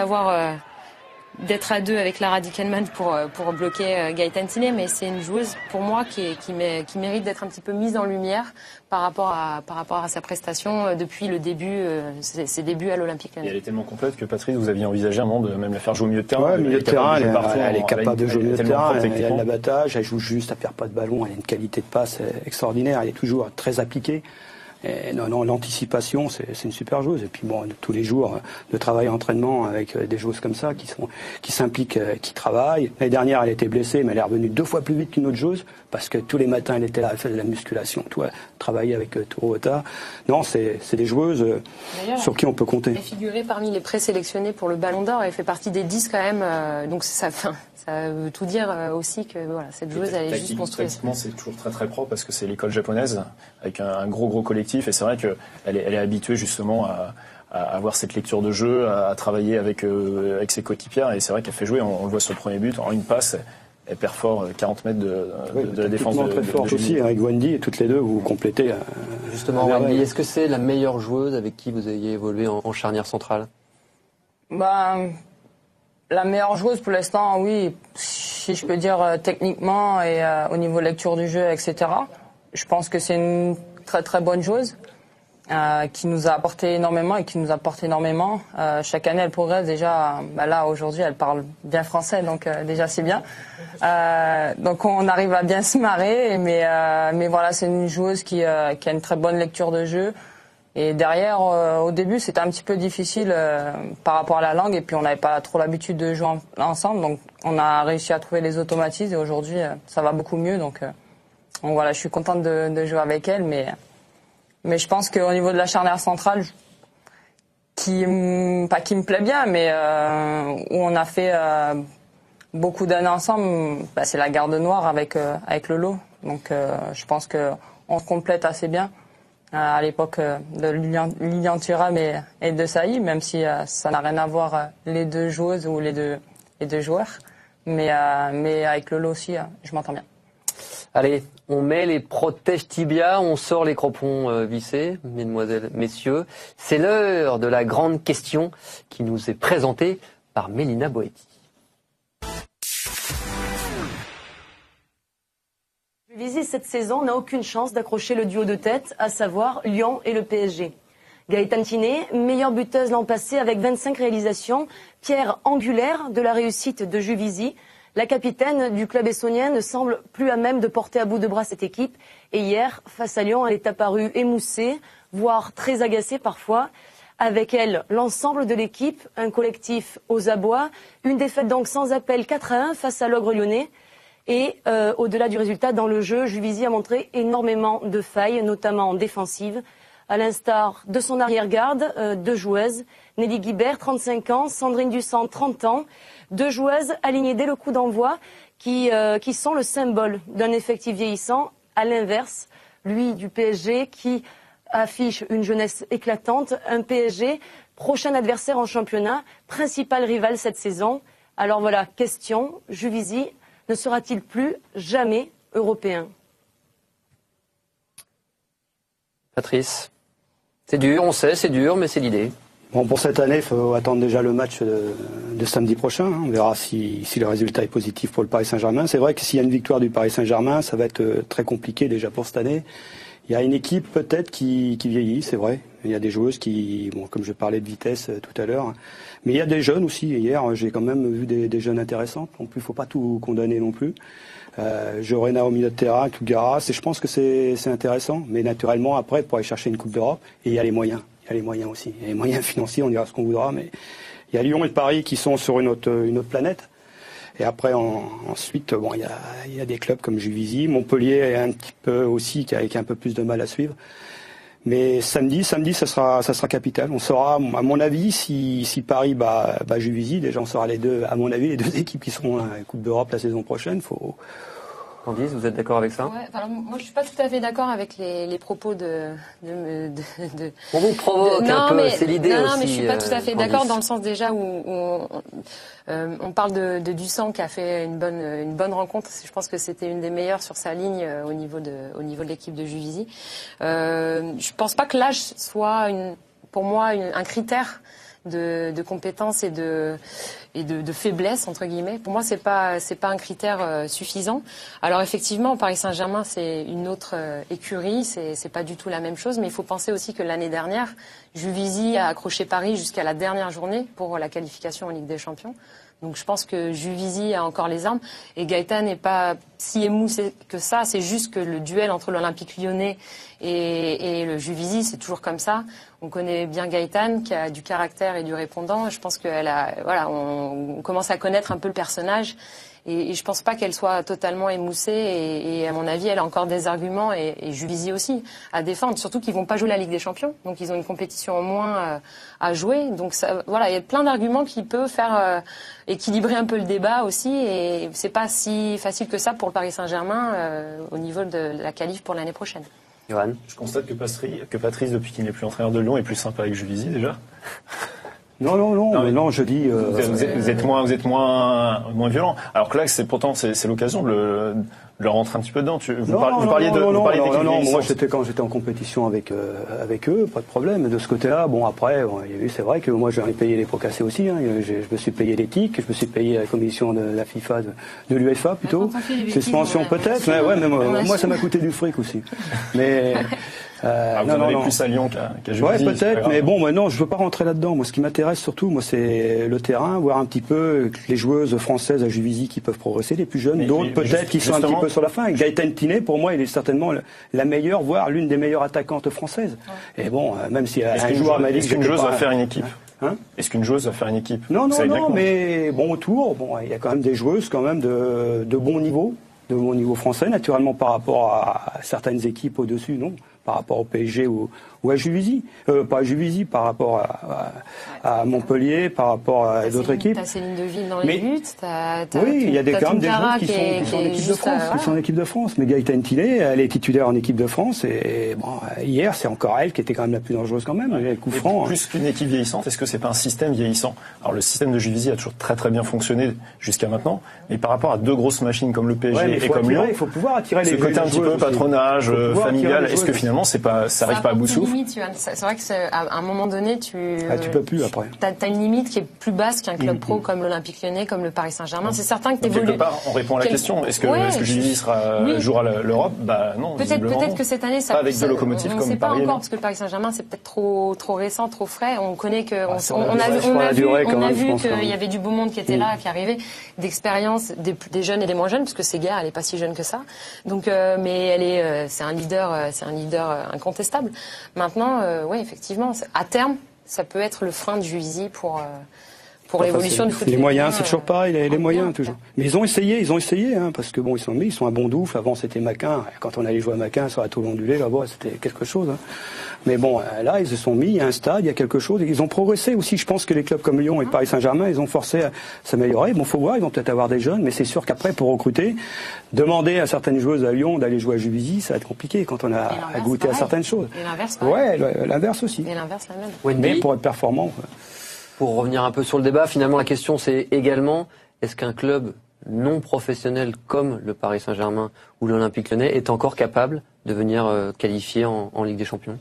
d'être à deux avec Lara Dickenman pour bloquer Gaëtan Tinet, mais c'est une joueuse pour moi qui mérite d'être un petit peu mise en lumière par rapport à sa prestation depuis le début, ses débuts à l'Olympique Lyonnais. Et elle est tellement complète que Patrice, vous aviez envisagé un moment de même la faire jouer au milieu de terrain. Ouais, milieu de terrain, elle est capable de jouer au milieu de terrain, elle a de l'abattage, elle joue juste, elle perd pas de ballon, elle a une qualité de passe extraordinaire, elle est toujours très appliquée. Et non, l'anticipation, c'est une super joueuse. Et puis bon, tous les jours de travail entraînement avec des joueuses comme ça qui s'impliquent, qui travaillent. L'année dernière, elle était blessée, mais elle est revenue 2 fois plus vite qu'une autre joueuse parce que tous les matins, elle était là, elle faisait de la musculation, tout, elle travaillait avec Tourota. Non, c'est des joueuses sur qui on peut compter. Elle est figurée parmi les présélectionnés pour le Ballon d'Or. Elle fait partie des 10 quand même. Donc ça veut tout dire aussi que voilà, cette joueuse, elle est juste monstrueuse. Tactiquement, c'est toujours très très propre parce que c'est l'école japonaise avec un gros collectif. Et c'est vrai qu'elle est habituée justement à avoir cette lecture de jeu, à travailler avec ses coéquipières. Et c'est vrai qu'elle fait jouer, on le voit sur le premier but, en une passe, elle perfore 40 mètres de la défense. Très forte aussi, avec Wendy, et toutes les deux, vous complétez. Justement, Wendy, est-ce que c'est la meilleure joueuse avec qui vous ayez évolué en charnière centrale? La meilleure joueuse pour l'instant, oui, si je peux dire techniquement et au niveau lecture du jeu, etc. Je pense que c'est une très très bonne joueuse qui nous a apporté énormément et qui nous apporte énormément. Chaque année, elle progresse déjà. Là, aujourd'hui, elle parle bien français, donc déjà c'est bien. Donc on arrive à bien se marrer, mais voilà, c'est une joueuse qui a une très bonne lecture de jeu. Et derrière, au début, c'était un petit peu difficile par rapport à la langue. Et puis, on n'avait pas trop l'habitude de jouer ensemble. Donc, on a réussi à trouver les automatismes. Et aujourd'hui, ça va beaucoup mieux. Donc voilà, je suis contente de jouer avec elle. Mais je pense qu'au niveau de la charnière centrale, pas qui me plaît bien, mais où on a fait beaucoup d'années ensemble, c'est la garde noire avec Lolo. Donc, je pense qu'on se complète assez bien. À l'époque de Lilian Thuram et de Saï, même si ça n'a rien à voir les deux joueuses ou les deux joueurs. Mais avec Lolo aussi, je m'entends bien. Allez, on met les protèges tibia, on sort les crampons vissés, mesdemoiselles, messieurs. C'est l'heure de la grande question qui nous est présentée par Mélina Boetti. Juvisy, cette saison, n'a aucune chance d'accrocher le duo de tête, à savoir Lyon et le PSG. Gaëtane Thiné, meilleure buteuse l'an passé avec 25 réalisations, pierre angulaire de la réussite de Juvisy. La capitaine du club essonien ne semble plus à même de porter à bout de bras cette équipe. Et hier, face à Lyon, elle est apparue émoussée, voire très agacée parfois. Avec elle, l'ensemble de l'équipe, un collectif aux abois, une défaite donc sans appel 4-1 face à l'Ogre lyonnais. Et au-delà du résultat, dans le jeu, Juvisy a montré énormément de failles, notamment défensives, à l'instar de son arrière-garde, 2 joueuses, Nelly Guibert, 35 ans, Sandrine Dussant, 30 ans, 2 joueuses alignées dès le coup d'envoi qui sont le symbole d'un effectif vieillissant, à l'inverse, lui du PSG qui affiche une jeunesse éclatante, un PSG, prochain adversaire en championnat, principal rival cette saison. Alors voilà, question, Juvisy ne sera-t-il plus jamais européen? Patrice, c'est dur, on sait, c'est dur, mais c'est l'idée. Bon, pour cette année, il faut attendre déjà le match de samedi prochain. On verra si le résultat est positif pour le Paris Saint-Germain. C'est vrai que s'il y a une victoire du Paris Saint-Germain, ça va être très compliqué déjà pour cette année. Il y a une équipe peut-être qui vieillit, c'est vrai. Il y a des joueuses qui, comme je parlais de vitesse tout à l'heure, mais il y a des jeunes aussi. Hier, j'ai quand même vu des jeunes intéressants. En plus, il ne faut pas tout condamner non plus. Jorena au milieu de terrain, Kugara, je pense que c'est intéressant. Mais naturellement, après, pour aller chercher une Coupe d'Europe, et il y a les moyens. Il y a les moyens aussi. Il y a les moyens financiers, on dira ce qu'on voudra, mais il y a Lyon et Paris qui sont sur une autre planète. Et après, ensuite, il y a des clubs comme Juvisy, Montpellier est un petit peu aussi, avec un peu plus de mal à suivre. Mais samedi, ça sera capital. On saura, à mon avis, si Paris bat Juvisy, déjà on saura les deux équipes qui seront à la Coupe d'Europe la saison prochaine. Candice, vous êtes d'accord avec ça? Alors moi, je suis pas tout à fait d'accord avec les propos de On vous provoque un peu, c'est l'idée aussi. Non, mais je suis pas tout à fait d'accord dans le sens déjà où on parle de Dussant qui a fait une bonne rencontre. Je pense que c'était une des meilleures sur sa ligne au niveau de l'équipe de Juvisy. Je pense pas que l'âge soit pour moi un critère de compétences et de faiblesse entre guillemets. Pour moi, c'est pas un critère suffisant. Alors effectivement, Paris Saint-Germain, c'est une autre écurie, c'est pas du tout la même chose, mais il faut penser aussi que l'année dernière, Juvisy a accroché Paris jusqu'à la dernière journée pour la qualification en Ligue des Champions. Donc je pense que Juvisy a encore les armes et Gaëtan n'est pas si émoussé que ça. C'est juste que le duel entre l'Olympique Lyonnais et le Juvisy, c'est toujours comme ça. On connaît bien Gaëtan qui a du caractère et du répondant. Je pense on commence à connaître un peu le personnage. Et je pense pas qu'elle soit totalement émoussée. Et à mon avis, elle a encore des arguments et Juvisy aussi à défendre. Surtout qu'ils vont pas jouer la Ligue des Champions, donc ils ont une compétition en moins à jouer. Donc il y a plein d'arguments qui peuvent faire équilibrer un peu le débat aussi. Et c'est pas si facile que ça pour le Paris Saint-Germain au niveau de la qualif pour l'année prochaine. Johan. Je constate que Patrice, depuis qu'il n'est plus entraîneur de Lyon, est plus sympa avec Juvisy déjà. Non, je dis. Vous êtes moins violent. Alors que là, c'est l'occasion de leur rentrer un petit peu dedans. Vous parliez d'équipe vieillissante. Moi, quand j'étais en compétition avec eux, pas de problème. De ce côté-là, bon, après, c'est vrai que moi, j'en ai payé les pots cassés aussi. Hein. Je me suis payé l'éthique, je me suis payé la commission de la FIFA, de l'UEFA plutôt. Suspension peut-être, mais moi, ça m'a coûté du fric aussi. Mais. Vous en avez plus à Lyon qu'à Juvisy. Ouais, peut-être, mais bon, maintenant, je veux pas rentrer là-dedans. Moi, ce qui m'intéresse surtout, c'est le terrain, voir un petit peu les joueuses françaises à Juvisy qui peuvent progresser, les plus jeunes, d'autres peut-être qui sont un petit peu sur la fin. Gaëtan Tiné, pour moi, il est certainement la meilleure, voire l'une des meilleures attaquantes françaises. Et bon, même si un joueur m'a dit est-ce qu'une joueuse va faire une équipe? Est-ce qu'une joueuse va faire une équipe? Non, mais bon, autour, il y a quand même des joueuses de bon niveau français, naturellement par rapport à certaines équipes au-dessus, non? Par rapport au PSG ou à Juvisy, pas à Juvisy, par rapport à Montpellier, par rapport à d'autres équipes. T'as Céline Deville dans les buts, oui, il y a quand même des joueurs qui sont en équipe de France, mais Gaëtan Tiné, elle est titulaire en équipe de France, et bon, hier, c'est encore elle qui était quand même la plus dangereuse quand même, le coup franc. Plus qu'une équipe vieillissante, est-ce que c'est pas un système vieillissant? Alors le système de Juvisy a toujours très très bien fonctionné jusqu'à maintenant, mais par rapport à deux grosses machines comme le PSG et comme Lyon, il faut pouvoir attirer ce côté un petit peu patronage, familial, est-ce que finalement ça arrive pas à bout de souffle? C'est vrai qu'à un moment donné, tu peux plus après. T'as une limite qui est plus basse qu'un club pro comme l'Olympique Lyonnais, comme le Paris Saint-Germain. C'est certain que t'évolues. Quelque part, on répond à la question. Est-ce que Juvisy jouera l'Europe? Bah non. Peut-être que cette année, ça. Pas avec deux locomotives comme Paris. On ne sait pas encore parce que le Paris Saint-Germain, c'est peut-être trop récent, trop frais. On connaît que on a vu qu'il y avait du beau monde qui était là, qui arrivait, d'expérience, des jeunes et des moins jeunes, parce que Séguer, elle est pas si jeune que ça. Donc, mais c'est un leader incontestable. Maintenant, oui, effectivement, à terme, ça peut être le frein de Juvisy pour l'évolution du foot. Les moyens, c'est toujours pareil, les moyens toujours. Mais ils ont essayé, parce que bon, ils sont à bon double. Avant, c'était Maquin. Quand on allait jouer à Maquin sur la tôle ondulée, là-bas, c'était quelque chose. Mais bon, là, ils se sont mis, il y a un stade, il y a quelque chose. Ils ont progressé aussi. Je pense que les clubs comme Lyon et Paris Saint-Germain, ils ont forcé à s'améliorer. Bon, faut voir, ils vont peut-être avoir des jeunes, mais c'est sûr qu'après, pour recruter, demander à certaines joueuses à Lyon d'aller jouer à Juvisy, ça va être compliqué quand on a goûté à certaines choses. Et l'inverse, l'inverse aussi. Et l'inverse, la même. Mais pour être performant. Pour revenir un peu sur le débat, finalement, la question, c'est également, est-ce qu'un club non professionnel comme le Paris Saint-Germain ou l'Olympique Lyonnais est encore capable de venir qualifier en Ligue des Champions?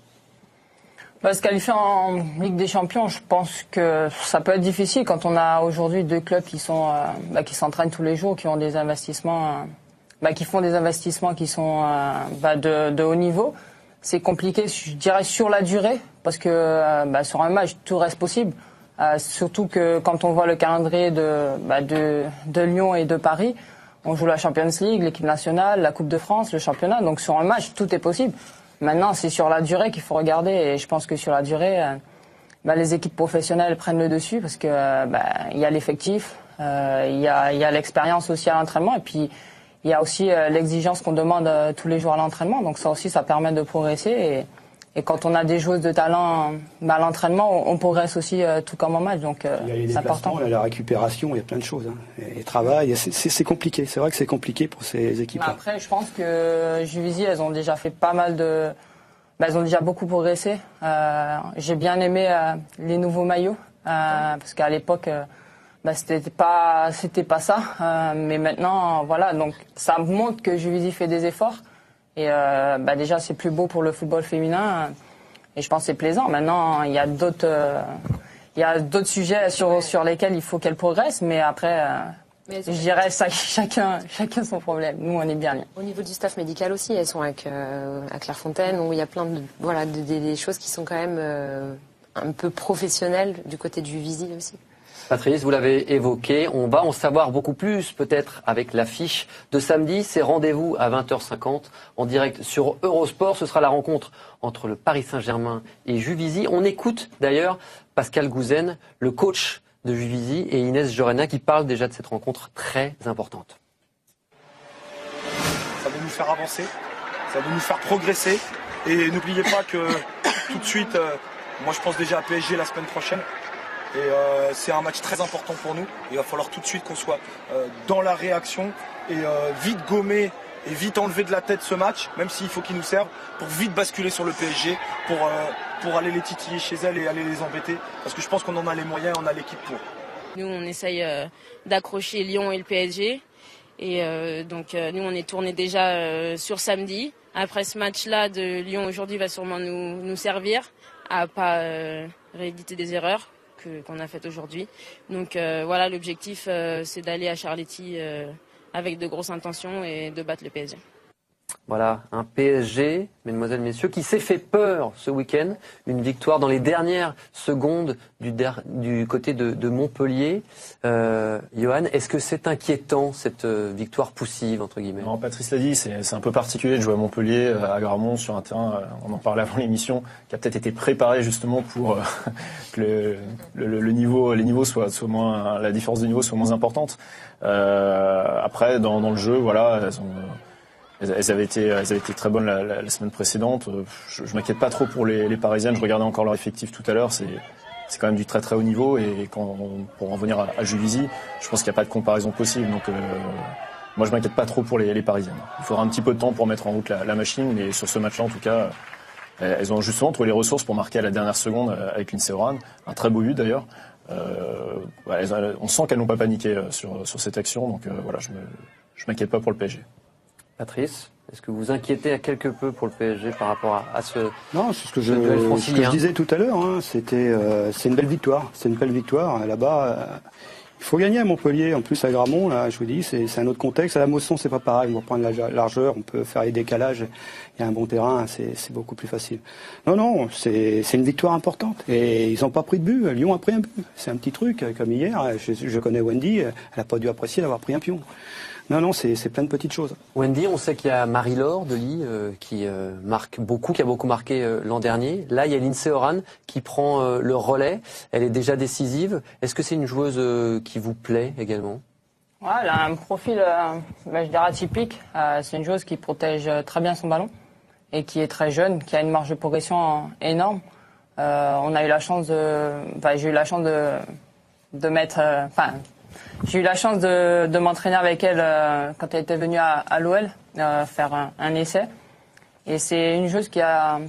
Se qualifier en Ligue des Champions, je pense que ça peut être difficile quand on a aujourd'hui deux clubs qui s'entraînent tous les jours, qui ont des investissements, qui font des investissements qui sont de haut niveau. C'est compliqué, je dirais, sur la durée, parce que sur un match, tout reste possible. Surtout que quand on voit le calendrier de Lyon et de Paris, on joue la Champions League, l'équipe nationale, la Coupe de France, le championnat. Donc sur un match, tout est possible. Maintenant, c'est sur la durée qu'il faut regarder. Et je pense que sur la durée, les équipes professionnelles prennent le dessus parce que il y a l'effectif, il y a l'expérience aussi à l'entraînement, et puis il y a aussi l'exigence qu'on demande tous les jours à l'entraînement. Donc ça aussi, ça permet de progresser. Et quand on a des joueuses de talent à l'entraînement, on progresse aussi tout comme en match. Donc c'est important. Il y a la récupération, il y a plein de choses. Et travail, c'est compliqué. C'est vrai que c'est compliqué pour ces équipes. Après, je pense que Juvisy, elles ont déjà fait pas mal de... elles ont déjà beaucoup progressé. J'ai bien aimé les nouveaux maillots. Parce qu'à l'époque, c'était pas ça. Mais maintenant, voilà. Donc ça montre que Juvisy fait des efforts. Et déjà, c'est plus beau pour le football féminin. Et je pense que c'est plaisant. Maintenant, il y a d'autres sujets sur lesquels il faut qu'elle progresse. Mais après, je dirais chacun son problème. Nous, on est bien. Au niveau du staff médical aussi, elles sont à Clairefontaine, où il y a plein des choses qui sont quand même un peu professionnelles du côté du Juvisy aussi. Patrice, vous l'avez évoqué, on va en savoir beaucoup plus peut-être avec l'affiche de samedi. C'est rendez-vous à 20h50 en direct sur Eurosport. Ce sera la rencontre entre le Paris Saint-Germain et Juvisy. On écoute d'ailleurs Pascal Gouzen, le coach de Juvisy, et Inès Jorena qui parle déjà de cette rencontre très importante. Ça va nous faire avancer, ça va nous faire progresser. Et n'oubliez pas que tout de suite, moi je pense déjà à PSG la semaine prochaine. Et c'est un match très important pour nous. Il va falloir tout de suite qu'on soit dans la réaction et vite gommer et vite enlever de la tête ce match, même s'il faut qu'il nous serve, pour vite basculer sur le PSG, pour aller les titiller chez elles et aller les embêter. Parce que je pense qu'on en a les moyens, on a l'équipe pour. Nous, on essaye d'accrocher Lyon et le PSG. Et donc nous, on est tourné déjà sur samedi. Après ce match-là de Lyon aujourd'hui va sûrement nous servir à pas rééditer des erreurs qu'on a faites aujourd'hui. Donc voilà, l'objectif c'est d'aller à Charletti avec de grosses intentions et de battre le PSG. Voilà, un PSG, mesdemoiselles, messieurs, qui s'est fait peur ce week-end. Une victoire dans les dernières secondes du côté de Montpellier. Johan, est-ce que c'est inquiétant, cette victoire poussive, entre guillemets? Non, Patrice l'a dit, c'est un peu particulier de jouer à Montpellier, à Gramont, sur un terrain, on en parlait avant l'émission, qui a peut-être été préparé justement pour que le niveau, les niveaux soient moins, la différence de niveau soit moins importante. Après, dans le jeu, voilà, elles avaient été très bonnes la semaine précédente. Je m'inquiète pas trop pour les Parisiennes. Je regardais encore leur effectif tout à l'heure. C'est quand même du très très haut niveau. Et pour en venir à Juvisy, je pense qu'il n'y a pas de comparaison possible. Donc moi je m'inquiète pas trop pour les Parisiennes. Il faudra un petit peu de temps pour mettre en route la machine. Mais sur ce match-là, en tout cas, elles ont justement trouvé les ressources pour marquer à la dernière seconde avec Lindsey Horan. Un très beau but d'ailleurs. On sent qu'elles n'ont pas paniqué sur cette action. Donc voilà, je m'inquiète pas pour le PSG. Patrice, est-ce que vous vous inquiétez à quelque peu pour le PSG par rapport à ce Non, c'est ce que je disais tout à l'heure. Hein. C'est une belle victoire. C'est une belle victoire. Là-bas, il faut gagner à Montpellier. En plus, à Gramont, là, je vous dis, c'est un autre contexte. À la Mosson, c'est pas pareil. On va prendre la largeur, on peut faire les décalages. Il y a un bon terrain, c'est beaucoup plus facile. Non, c'est une victoire importante. Et ils n'ont pas pris de but. Lyon a pris un but. C'est un petit truc, comme hier. Je connais Wendy. Elle n'a pas dû apprécier d'avoir pris un pion. Non, c'est plein de petites choses. Wendy, on sait qu'il y a Marie-Laure Delis qui marque beaucoup, qui a beaucoup marqué l'an dernier. Là, il y a Lindsey Horan qui prend le relais. Elle est déjà décisive. Est-ce que c'est une joueuse qui vous plaît également? Ouais, elle a un profil, je dirais atypique. C'est une joueuse qui protège très bien son ballon et qui est très jeune, qui a une marge de progression énorme. On a eu la chance j'ai eu la chance de mettre, j'ai eu la chance de m'entraîner avec elle quand elle était venue à l'OL faire un essai. Et c'est une joueuse qui à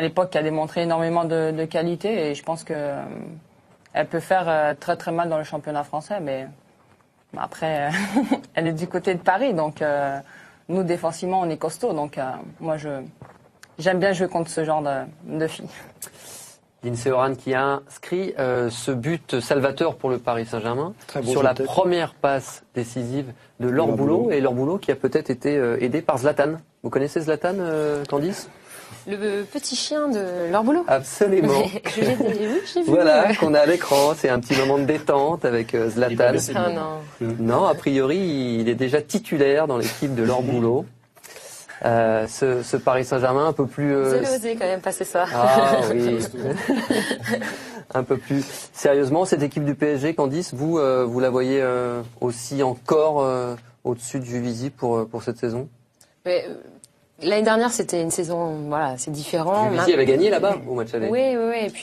l'époque, qui a démontré énormément de qualité. Et je pense que elle peut faire très très mal dans le championnat français. Mais après, elle est du côté de Paris. Donc nous, défensivement, on est costaud. Donc moi, j'aime bien jouer contre ce genre de filles. Lindsey Horan qui a inscrit ce but salvateur pour le Paris Saint-Germain sur la première passe décisive de Laure Boulot. Et Laure Boulot qui a peut-être été aidée par Zlatan. Vous connaissez Zlatan, Candice? Le petit chien de Laure Boulot. Absolument. J'ai vu. Voilà, qu'on a à l'écran. C'est un petit moment de détente avec Zlatan. Non, a priori, il est déjà titulaire dans l'équipe de Laure Boulot. Ce Paris Saint-Germain un peu plus... Vous avez osé quand même passer ça. Ah oui. Un peu plus sérieusement, cette équipe du PSG, Candice, vous la voyez aussi encore au-dessus de Juvisy pour cette saison? Mais, l'année dernière, c'était une saison, voilà, c'est différent. Juvisy avait gagné là-bas au match aller. Oui.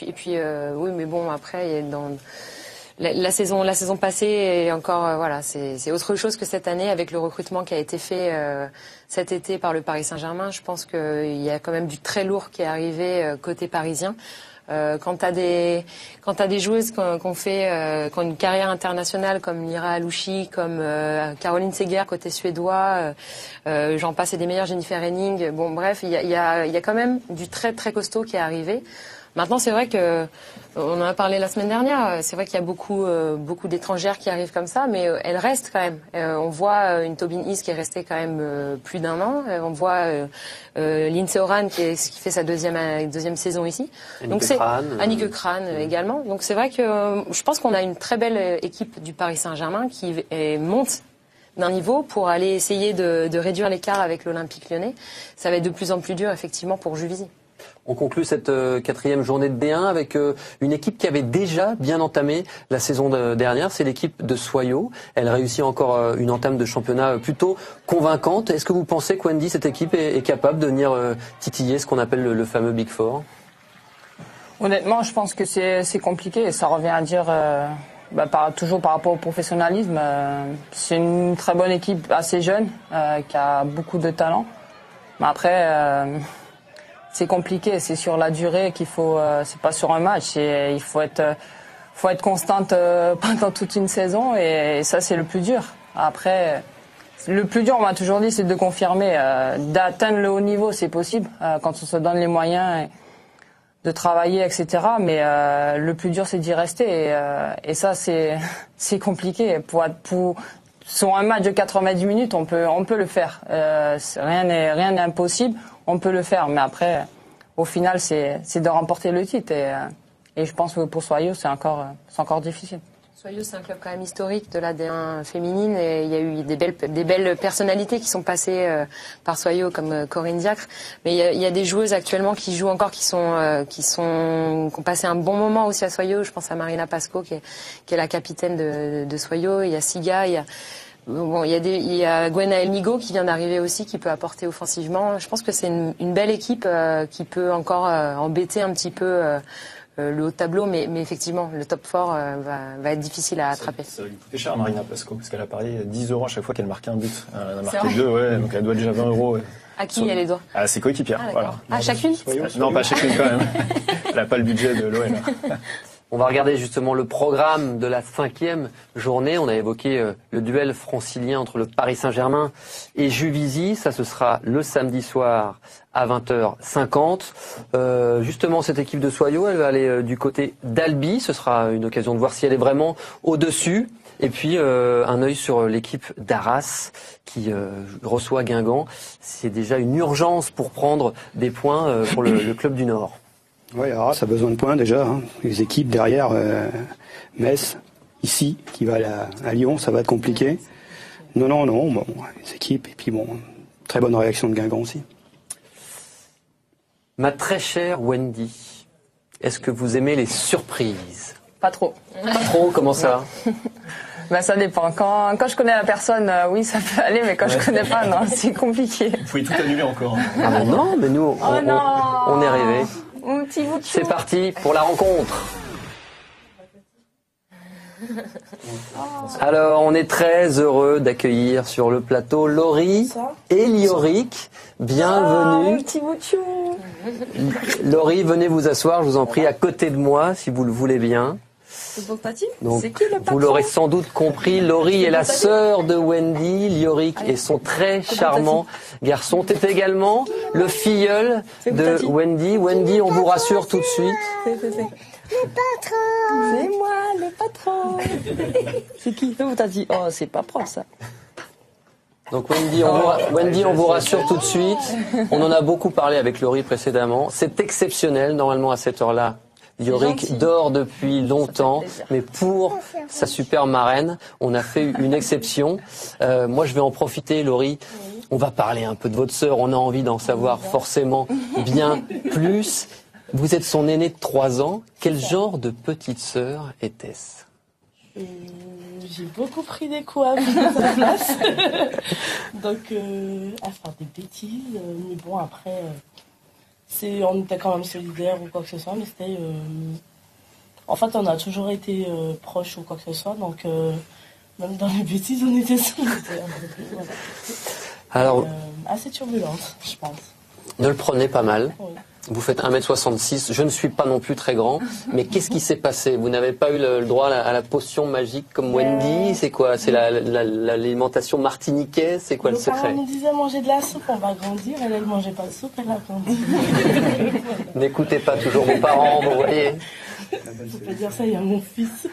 Et puis, oui, mais bon, après, dans la saison passée est encore, voilà, c'est autre chose que cette année avec le recrutement qui a été fait cet été par le Paris Saint-Germain. Je pense qu'il y a quand même du très lourd qui est arrivé côté parisien. Quand t'as des joueuses qui ont une carrière internationale comme Lira Alouchi, comme Caroline Seger côté suédois, j'en passe et des meilleurs, Jennifer Henning. Bon, bref, il y a quand même du très très costaud qui est arrivé. Maintenant, c'est vrai que on en a parlé la semaine dernière. C'est vrai qu'il y a beaucoup d'étrangères qui arrivent comme ça, mais elles restent quand même. On voit une Tobin East qui est restée quand même plus d'1 an. On voit Lindsey Horan qui fait sa deuxième saison ici. Annick Crane également. Donc c'est vrai que je pense qu'on a une très belle équipe du Paris Saint-Germain qui monte d'un niveau pour aller essayer de réduire l'écart avec l'Olympique Lyonnais. Ça va être de plus en plus dur effectivement pour Juvisy. On conclut cette 4e journée de D1 avec une équipe qui avait déjà bien entamé la saison dernière. C'est l'équipe de Soyaux. Elle réussit encore une entame de championnat plutôt convaincante. Est-ce que vous pensez que Wendy, cette équipe, est capable de venir titiller ce qu'on appelle le fameux Big Four? Honnêtement, je pense que c'est compliqué. Et ça revient à dire, toujours par rapport au professionnalisme, c'est une très bonne équipe assez jeune qui a beaucoup de talent. Mais après... c'est compliqué, c'est sur la durée qu'il faut, c'est pas sur un match, il faut être constante pendant toute une saison et ça c'est le plus dur. Après, le plus dur, on m'a toujours dit, c'est de confirmer, d'atteindre le haut niveau, c'est possible quand on se donne les moyens de travailler, etc. Mais le plus dur, c'est d'y rester et ça c'est compliqué. Sur un match de 90 minutes, on peut le faire. Rien n'est impossible. On peut le faire, mais après, au final, c'est de remporter le titre. Et je pense que pour Soyaux, c'est encore difficile. Soyaux, c'est un club quand même historique de la D1 féminine et il y a eu des belles personnalités qui sont passées par Soyaux comme Corinne Diacre. Mais il y a des joueuses actuellement qui jouent encore, qui ont passé un bon moment aussi à Soyaux. Je pense à Marina Pasco qui est la capitaine de Soyaux. Il y a Siga, il y a Gwenaëlle Migaud qui vient d'arriver aussi, qui peut apporter offensivement. Je pense que c'est une belle équipe qui peut encore embêter un petit peu le haut de tableau, mais effectivement, le top 4 va être difficile à attraper. Ça va lui coûter cher, Marina Pasco, parce qu'elle a parié 10 € à chaque fois qu'elle marquait un but. Elle a marqué 2, donc elle doit déjà 20 €. À qui elle les doit? À ses coéquipières. Voilà. Chacune? Non, pas chacune quand même. Elle n'a pas le budget de l'OL. On va regarder justement le programme de la 5e journée. On a évoqué le duel francilien entre le Paris Saint-Germain et Juvisy. Ça, ce sera le samedi soir à 20h50. Justement, cette équipe de Soyaux, elle va aller du côté d'Albi. Ce sera une occasion de voir si elle est vraiment au-dessus. Et puis, un œil sur l'équipe d'Arras qui reçoit Guingamp. C'est déjà une urgence pour prendre des points pour le club du Nord. Oui, Arras a besoin de points déjà. Les équipes derrière, Metz, ici, qui va à Lyon, ça va être compliqué. Non, bon, les équipes, et puis bon, très bonne réaction de Guingamp aussi. Ma très chère Wendy, est-ce que vous aimez les surprises? Pas trop. Pas trop, comment ça? Ça dépend. Quand je connais la personne, oui, ça peut aller, mais quand je connais pas, non, c'est compliqué. Vous pouvez tout annuler encore. Ah mais non, mais nous, on est rêvés. Mon petit bout de chou. C'est parti pour la rencontre. Alors, on est très heureux d'accueillir sur le plateau Laurie et Lioric. Bienvenue. Mon petit bout de chou. Laurie, venez vous asseoir, je vous en prie, à côté de moi, si vous le voulez bien. Donc, c'est qui le patron? Vous l'aurez sans doute compris, Laurie est la sœur de Wendy, Lioric est son très charmant garçon. T'es également le filleul de Wendy. Wendy, on vous rassure tout de suite. Le patron. C'est moi, le patron. C'est qui? Vous t'as dit, oh, c'est pas propre ça. Donc Wendy, on vous rassure tout de suite. On en a beaucoup parlé avec Laurie précédemment. C'est exceptionnel, normalement à cette heure-là. Lioric dort depuis longtemps, mais pour sa super marraine, on a fait une exception. Moi, je vais en profiter, Laurie. On va parler un peu de votre sœur. On a envie d'en savoir forcément bien plus. Vous êtes son aînée de 3 ans. Quel genre de petite sœur était-ce? J'ai beaucoup pris des coups à sa place. Donc, à faire des bêtises. Mais bon, après... on était quand même solidaires ou quoi que ce soit, mais c'était... En fait, on a toujours été proches ou quoi que ce soit, donc même dans les bêtises, on était solidaires. Alors, assez turbulente, je pense. ne le prenez pas mal. Oui. Vous faites 1m66, je ne suis pas non plus très grand, mais qu'est-ce qui s'est passé? Vous n'avez pas eu le droit à la potion magique comme Wendy? C'est quoi? C'est l'alimentation martiniquaise? C'est quoi le secret? Mes parents nous disaient manger de la soupe, on va grandir. Elle ne mangeait pas de soupe, elle a grandi. N'écoutez pas toujours vos parents, vous voyez. Je peux dire ça, il y a mon fils.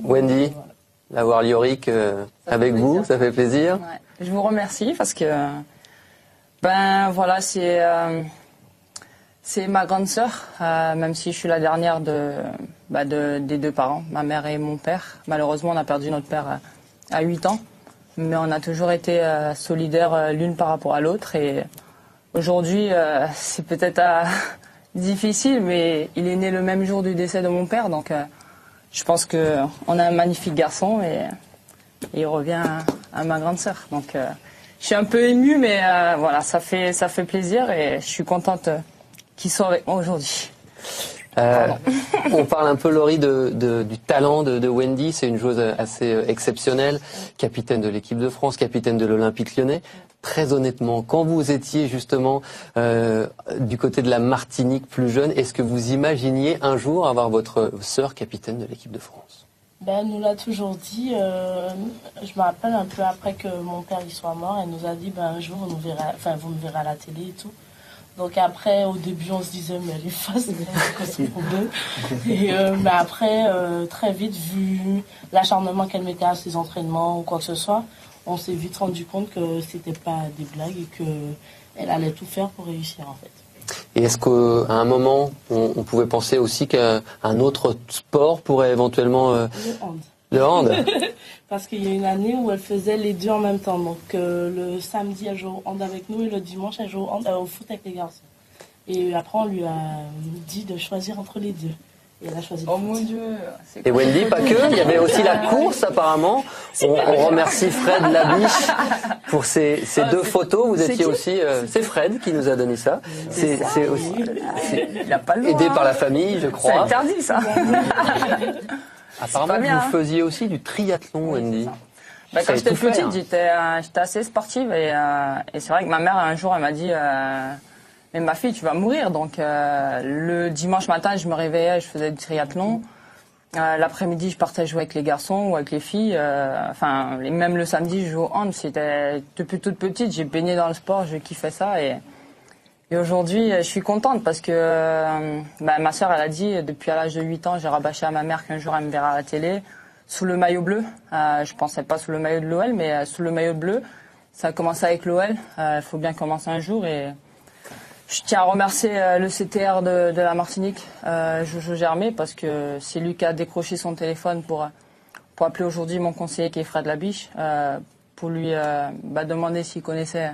Wendy, d'avoir Lioric avec vous, ça fait plaisir. Ouais. Je vous remercie parce que voilà, c'est ma grande sœur, même si je suis la dernière des deux parents, ma mère et mon père. Malheureusement, on a perdu notre père à 8 ans, mais on a toujours été solidaires l'une par rapport à l'autre. Et aujourd'hui, c'est peut-être difficile, mais il est né le même jour du décès de mon père, donc je pense qu'on a un magnifique garçon et il revient à ma grande sœur. Donc je suis un peu émue, mais voilà, ça fait plaisir et je suis contente qu'ils soient avec moi aujourd'hui. On parle un peu, Laurie, du talent de Wendy. C'est une joueuse assez exceptionnelle, capitaine de l'équipe de France, capitaine de l'Olympique Lyonnais. Très honnêtement, quand vous étiez justement du côté de la Martinique plus jeune, est-ce que vous imaginiez un jour avoir votre sœur capitaine de l'équipe de France? Elle nous l'a toujours dit. Je me rappelle un peu après que mon père y soit mort, elle nous a dit un jour vous nous verrez à la télé et tout. Donc après, au début, on se disait mais elle est face, c'est pour deux. Et mais après, très vite, vu l'acharnement qu'elle mettait à ses entraînements ou quoi que ce soit, on s'est vite rendu compte que c'était pas des blagues et que elle allait tout faire pour réussir en fait. Et est-ce qu'à un moment, on pouvait penser aussi qu'un autre sport pourrait éventuellement... Le hand. Le hand. Parce qu'il y a une année où elle faisait les deux en même temps. Donc le samedi, elle jouait au hand avec nous et le dimanche, elle jouait au foot avec les garçons. Et après, on lui a dit de choisir entre les deux. Et elle a choisi le foot. Mon Dieu. Et Wendy, pas que, il y avait aussi la course apparemment. On remercie Fred Labiche pour ces deux photos. Vous étiez aussi, c'est Fred qui nous a donné ça. C'est aussi aidé par la famille, je crois. C'est interdit ça. Apparemment, vous faisiez aussi du triathlon, Wendy. Quand j'étais petite, j'étais assez sportive et c'est vrai que ma mère un jour elle m'a dit mais ma fille, tu vas mourir. Donc le dimanche matin, je me réveillais, je faisais du triathlon. L'après-midi, je partais jouer avec les garçons ou avec les filles. Même le samedi, je jouais au hand. C'était depuis toute petite, j'ai baigné dans le sport, je kiffais ça. Et aujourd'hui, je suis contente parce que ma sœur, elle a dit, depuis à l'âge de 8 ans, j'ai rabâché à ma mère qu'un jour, elle me verra à la télé sous le maillot bleu. Je pensais pas sous le maillot de l'OL, mais sous le maillot bleu. Ça a commencé avec l'OL. Il faut bien commencer un jour. Et je tiens à remercier le CTR de la Martinique, Jojo Germé, parce que c'est lui qui a décroché son téléphone pour appeler aujourd'hui mon conseiller qui est Fred Labiche, pour lui demander s'il connaissait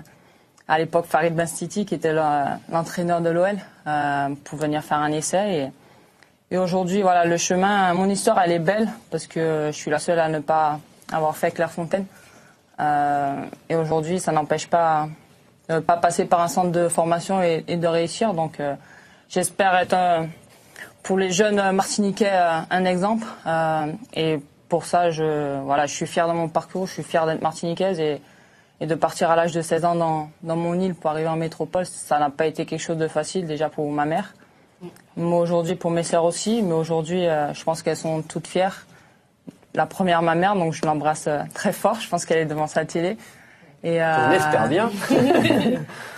à l'époque Farid Benstiti, qui était l'entraîneur de l'OL, pour venir faire un essai. Et aujourd'hui, voilà, le chemin, mon histoire, elle est belle, parce que je suis la seule à ne pas avoir fait Clairefontaine. Et aujourd'hui, ça n'empêche pas passer par un centre de formation et de réussir. Donc j'espère être pour les jeunes Martiniquais un exemple. Et pour ça, je suis fière de mon parcours, je suis fière d'être martiniquaise et de partir à l'âge de 16 ans dans mon île pour arriver en métropole. Ça n'a pas été quelque chose de facile déjà pour ma mère. Moi aujourd'hui pour mes sœurs aussi, mais aujourd'hui je pense qu'elles sont toutes fières. La première ma mère, donc je l'embrasse très fort, je pense qu'elle est devant sa télé. On espère bien.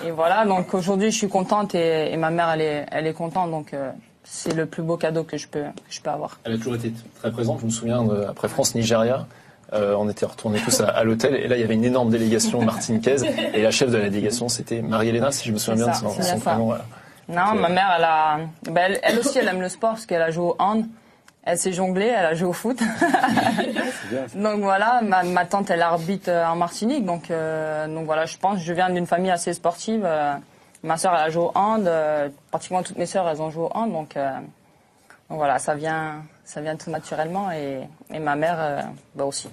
Et voilà, donc aujourd'hui je suis contente et ma mère elle est contente, donc c'est le plus beau cadeau que je peux avoir. Elle a toujours été très présente, je me souviens après France-Nigeria, on était retournés tous à l'hôtel et là il y avait une énorme délégation martiniquaise et la chef de la délégation c'était Marie-Hélène, si je me souviens bien de son prénom. Voilà. Non, ma mère elle aussi elle aime le sport parce qu'elle a joué au hand. Elle s'est jonglée, elle a joué au foot. Donc voilà, ma tante elle arbitre en Martinique, donc voilà, je viens d'une famille assez sportive. Ma sœur elle a joué au hand, pratiquement toutes mes sœurs elles ont joué au hand, donc voilà, ça vient tout naturellement et ma mère aussi.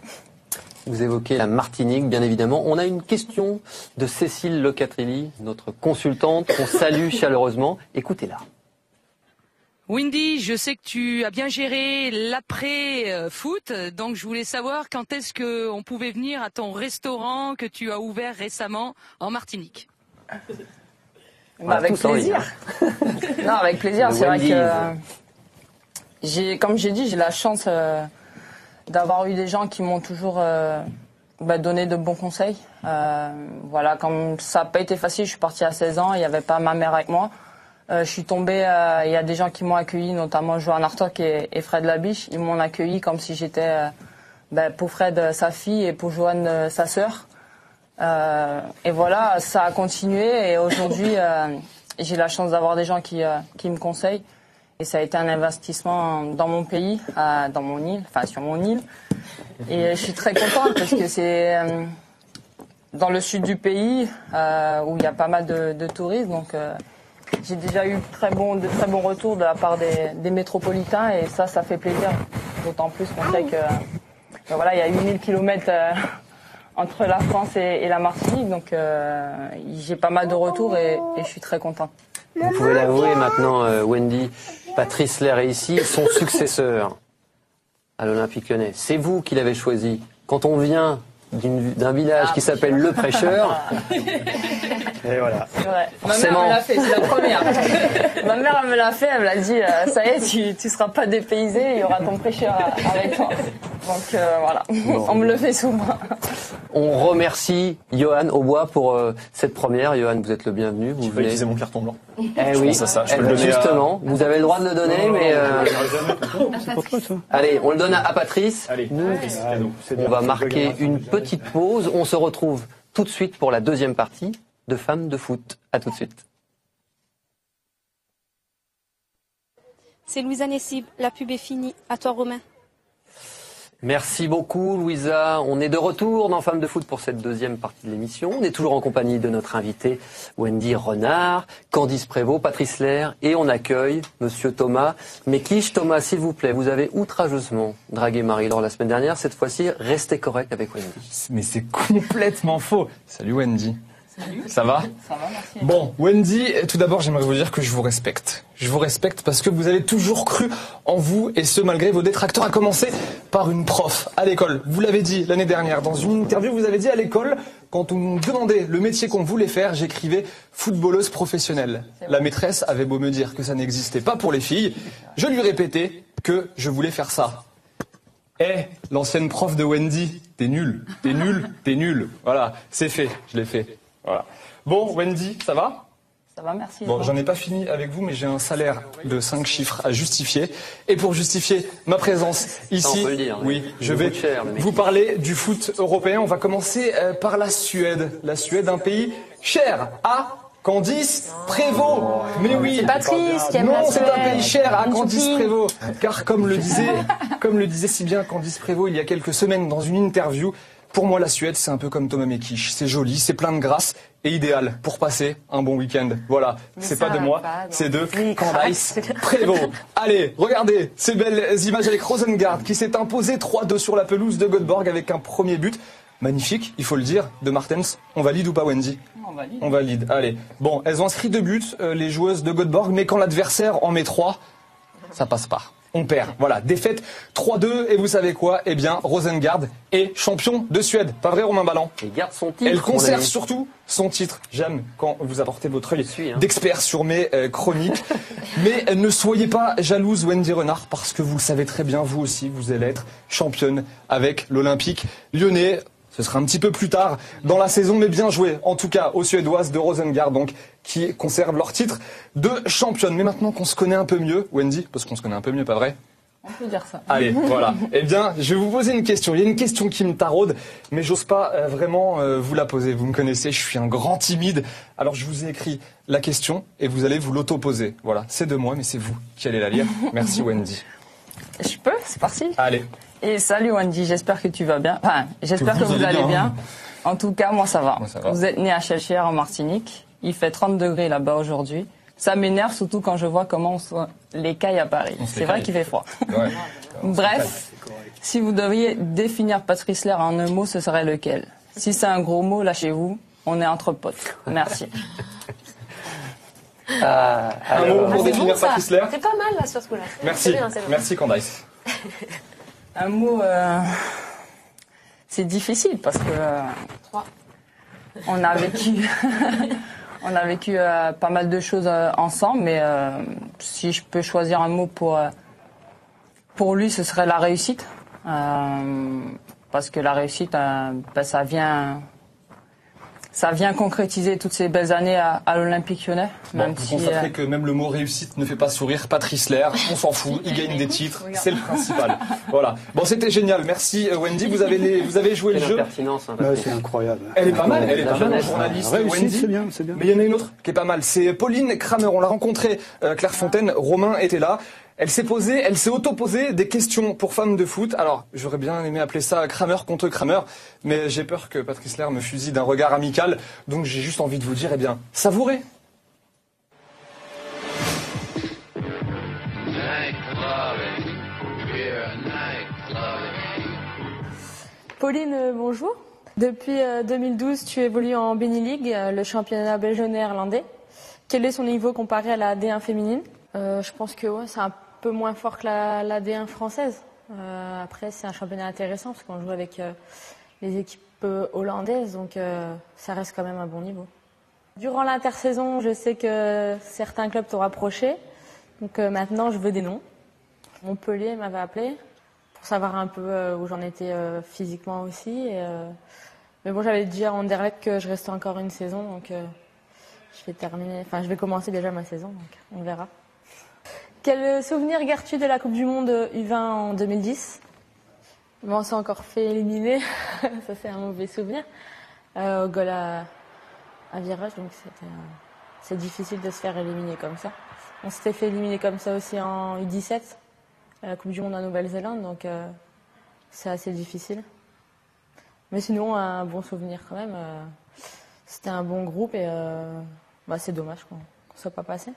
Vous évoquez la Martinique, bien évidemment. On a une question de Cécile Locatelli, notre consultante, qu'on salue chaleureusement. Écoutez-la. Wendy, je sais que tu as bien géré l'après-foot, donc je voulais savoir quand est-ce qu'on pouvait venir à ton restaurant que tu as ouvert récemment en Martinique. Avec plaisir. Non, avec plaisir. C'est vrai que comme j'ai dit, j'ai la chance d'avoir eu des gens qui m'ont toujours donné de bons conseils. Voilà, comme ça n'a pas été facile, je suis partie à 16 ans, il n'y avait pas ma mère avec moi. Je suis tombée, il y a des gens qui m'ont accueilli, notamment Johan Hartog et Fred Labiche. Ils m'ont accueilli comme si j'étais pour Fred sa fille et pour Johan sa sœur. Et voilà, ça a continué et aujourd'hui, j'ai la chance d'avoir des gens qui me conseillent. Et ça a été un investissement dans mon pays, dans mon île, enfin sur mon île. Et je suis très contente parce que c'est dans le sud du pays où il y a pas mal de touristes. Donc j'ai déjà eu de très bons retours de la part des métropolitains et ça fait plaisir. D'autant plus qu'on sait que voilà, il y a 8000 km entre la France et la Martinique. Donc j'ai pas mal de retours et je suis très contente. Vous pouvez l'avouer maintenant, Wendy, Patrice Lerre est ici, son successeur à l'Olympique Lyonnais. C'est vous qui l'avez choisi. Quand on vient d'un village qui s'appelle Le Prêcheur, et voilà. Ouais. Ma mère me l'a fait, c'est la première. Ma mère me l'a fait, elle me l'a dit, ça y est, tu seras pas dépaysé, il y aura ton prêcheur avec toi. Donc voilà, bon. On me le fait souvent. On remercie Johan Aubois pour cette première. Johan, vous êtes le bienvenu. Vous voulez utiliser mon carton blanc. Eh oui, ça, je peux le donner justement. Vous avez le droit de le donner, mais c'est pour toi, ça. Allez, on le donne à Patrice. Allez, on va marquer une petite pause. On se retrouve tout de suite pour la deuxième partie de Femmes de foot. À tout de suite. C'est Louisa Nessib, la pub est finie. À toi, Romain. Merci beaucoup, Louisa. On est de retour dans Femmes de foot pour cette deuxième partie de l'émission. On est toujours en compagnie de notre invité Wendy Renard, Candice Prévost, Patrice Lerre et on accueille Monsieur Thomas Meklich. Thomas, s'il vous plaît, vous avez outrageusement dragué Marie-Laure la semaine dernière. Cette fois-ci, restez correct avec Wendy. Mais c'est complètement faux. Salut Wendy. Salut. Ça va ? Ça va, merci. Bon, Wendy, tout d'abord, j'aimerais vous dire que je vous respecte. Je vous respecte parce que vous avez toujours cru en vous, et ce, malgré vos détracteurs, à commencer par une prof à l'école. Vous l'avez dit l'année dernière, dans une interview, vous avez dit à l'école, quand on me demandait le métier qu'on voulait faire, j'écrivais footballeuse professionnelle. La maîtresse avait beau me dire que ça n'existait pas pour les filles, je lui répétais que je voulais faire ça. L'ancienne prof de Wendy, t'es nul, t'es nul, t'es nul. Voilà, c'est fait, je l'ai fait. Voilà. Bon, Wendy, ça va ? Ça va, merci. Bon, j'en ai pas fini avec vous, mais j'ai un salaire de 5 chiffres à justifier. Et pour justifier ma présence ici, ça, on peut le dire, oui, je vais vous parler du foot européen. On va commencer par la Suède. La Suède, un pays cher à Candice Prévost. Mais oui. C'est Patrice qui aime non, la Suède. c'est un pays cher à Candice Prévost. Car comme le disait si bien Candice Prévost il y a quelques semaines dans une interview, pour moi, la Suède, c'est un peu comme Thomas Meklich. C'est joli, c'est plein de grâce et idéal pour passer un bon week-end. Voilà, c'est pas de moi, c'est de Candice Prévost. Allez, regardez ces belles images avec Rosengard qui s'est imposé 3-2 sur la pelouse de Göteborg avec un premier but. Magnifique, il faut le dire, de Martens. On valide ou pas, Wendy ? On valide. Allez. Bon, elles ont inscrit 2 buts, les joueuses de Göteborg, mais quand l'adversaire en met 3, ça passe pas. On perd. Voilà, défaite 3-2. Et vous savez quoi ? Eh bien, Rosengard est champion de Suède. Pas vrai, Romain Ballan ? Et garde son titre. Elle conserve surtout son titre. J'aime quand vous apportez votre œil d'expert sur mes chroniques. Mais ne soyez pas jalouse, Wendy Renard, parce que vous le savez très bien, vous aussi, vous allez être championne avec l'Olympique Lyonnais. Ce sera un petit peu plus tard dans la saison, mais bien joué, en tout cas, aux Suédoises de Rosengard, donc, qui conservent leur titre de championne. Mais maintenant qu'on se connaît un peu mieux, Wendy, parce qu'on se connaît un peu mieux, pas vrai ? On peut dire ça. Allez, voilà. Eh bien, je vais vous poser une question. Il y a une question qui me taraude, mais j'ose pas vraiment vous la poser. Vous me connaissez, je suis un grand timide. Alors, je vous ai écrit la question et vous allez vous l'auto-poser. Voilà, c'est de moi, mais c'est vous qui allez la lire. Merci, Wendy. Je peux ? C'est parti. Allez. Et salut Wendy, j'espère que tu vas bien. Enfin, j'espère que vous allez bien. En tout cas, moi ça va. Moi, ça va. Vous êtes né à Chelchière en Martinique. Il fait 30 degrés là-bas aujourd'hui. Ça m'énerve surtout quand je vois comment on se l'écaille à Paris. C'est vrai qu'il fait froid. Ouais. Bref, si vous deviez définir Patrice Lerre en un mot, ce serait lequel ? Si c'est un gros mot, lâchez-vous. On est entre potes. Merci. Un mot pour définir bon, Patrice Lerre. C'est pas mal là sur ce coup-là. Merci. C'est bien, c'est bien. Merci, Candice. Un mot, c'est difficile parce que on a vécu, On a vécu pas mal de choses ensemble, mais si je peux choisir un mot pour lui, ce serait la réussite. Parce que la réussite, ça vient concrétiser toutes ces belles années à l'Olympique Lyonnais. Bon, vous constaterez que même le mot réussite ne fait pas sourire Patrice Lair. On s'en fout, il gagne des titres, c'est le principal. Voilà. Bon, c'était génial. Merci Wendy. Vous avez joué le jeu. C'est incroyable. Elle est pas mal. Elle est pas mal. Journaliste Wendy. C'est bien, c'est bien. Mais il y en a une autre qui est pas mal. C'est Pauline Kramer. On l'a rencontrée. Claire Fontaine. Romain était là. Elle s'est auto-posée des questions pour femmes de foot. Alors, j'aurais bien aimé appeler ça Kramer contre Kramer, mais j'ai peur que Patrice Lair me fusille d'un regard amical, donc j'ai juste envie de vous dire, savourez. Pauline, bonjour. Depuis 2012, tu évolues en Benelux, le championnat belge-néerlandais. Quel est son niveau comparé à la D1 féminine? Je pense que c'est un peu moins fort que la D1 française. Après, c'est un championnat intéressant parce qu'on joue avec les équipes hollandaises, donc ça reste quand même un bon niveau. Durant l'intersaison, je sais que certains clubs t'ont rapproché, donc maintenant je veux des noms. Montpellier m'avait appelé pour savoir un peu où j'en étais physiquement aussi. Mais bon, j'avais dit à Anderlecht que je restais encore une saison, donc je vais commencer déjà ma saison, donc on verra. Quel souvenir gardes-tu de la Coupe du Monde U20 en 2010? On s'est encore fait éliminer, ça c'est un mauvais souvenir, au goal à virage, donc c'est difficile de se faire éliminer comme ça. On s'était fait éliminer comme ça aussi en U17, à la Coupe du Monde en Nouvelle-Zélande, donc c'est assez difficile. Mais sinon, un bon souvenir quand même. C'était un bon groupe et c'est dommage qu'on ne soit pas passé.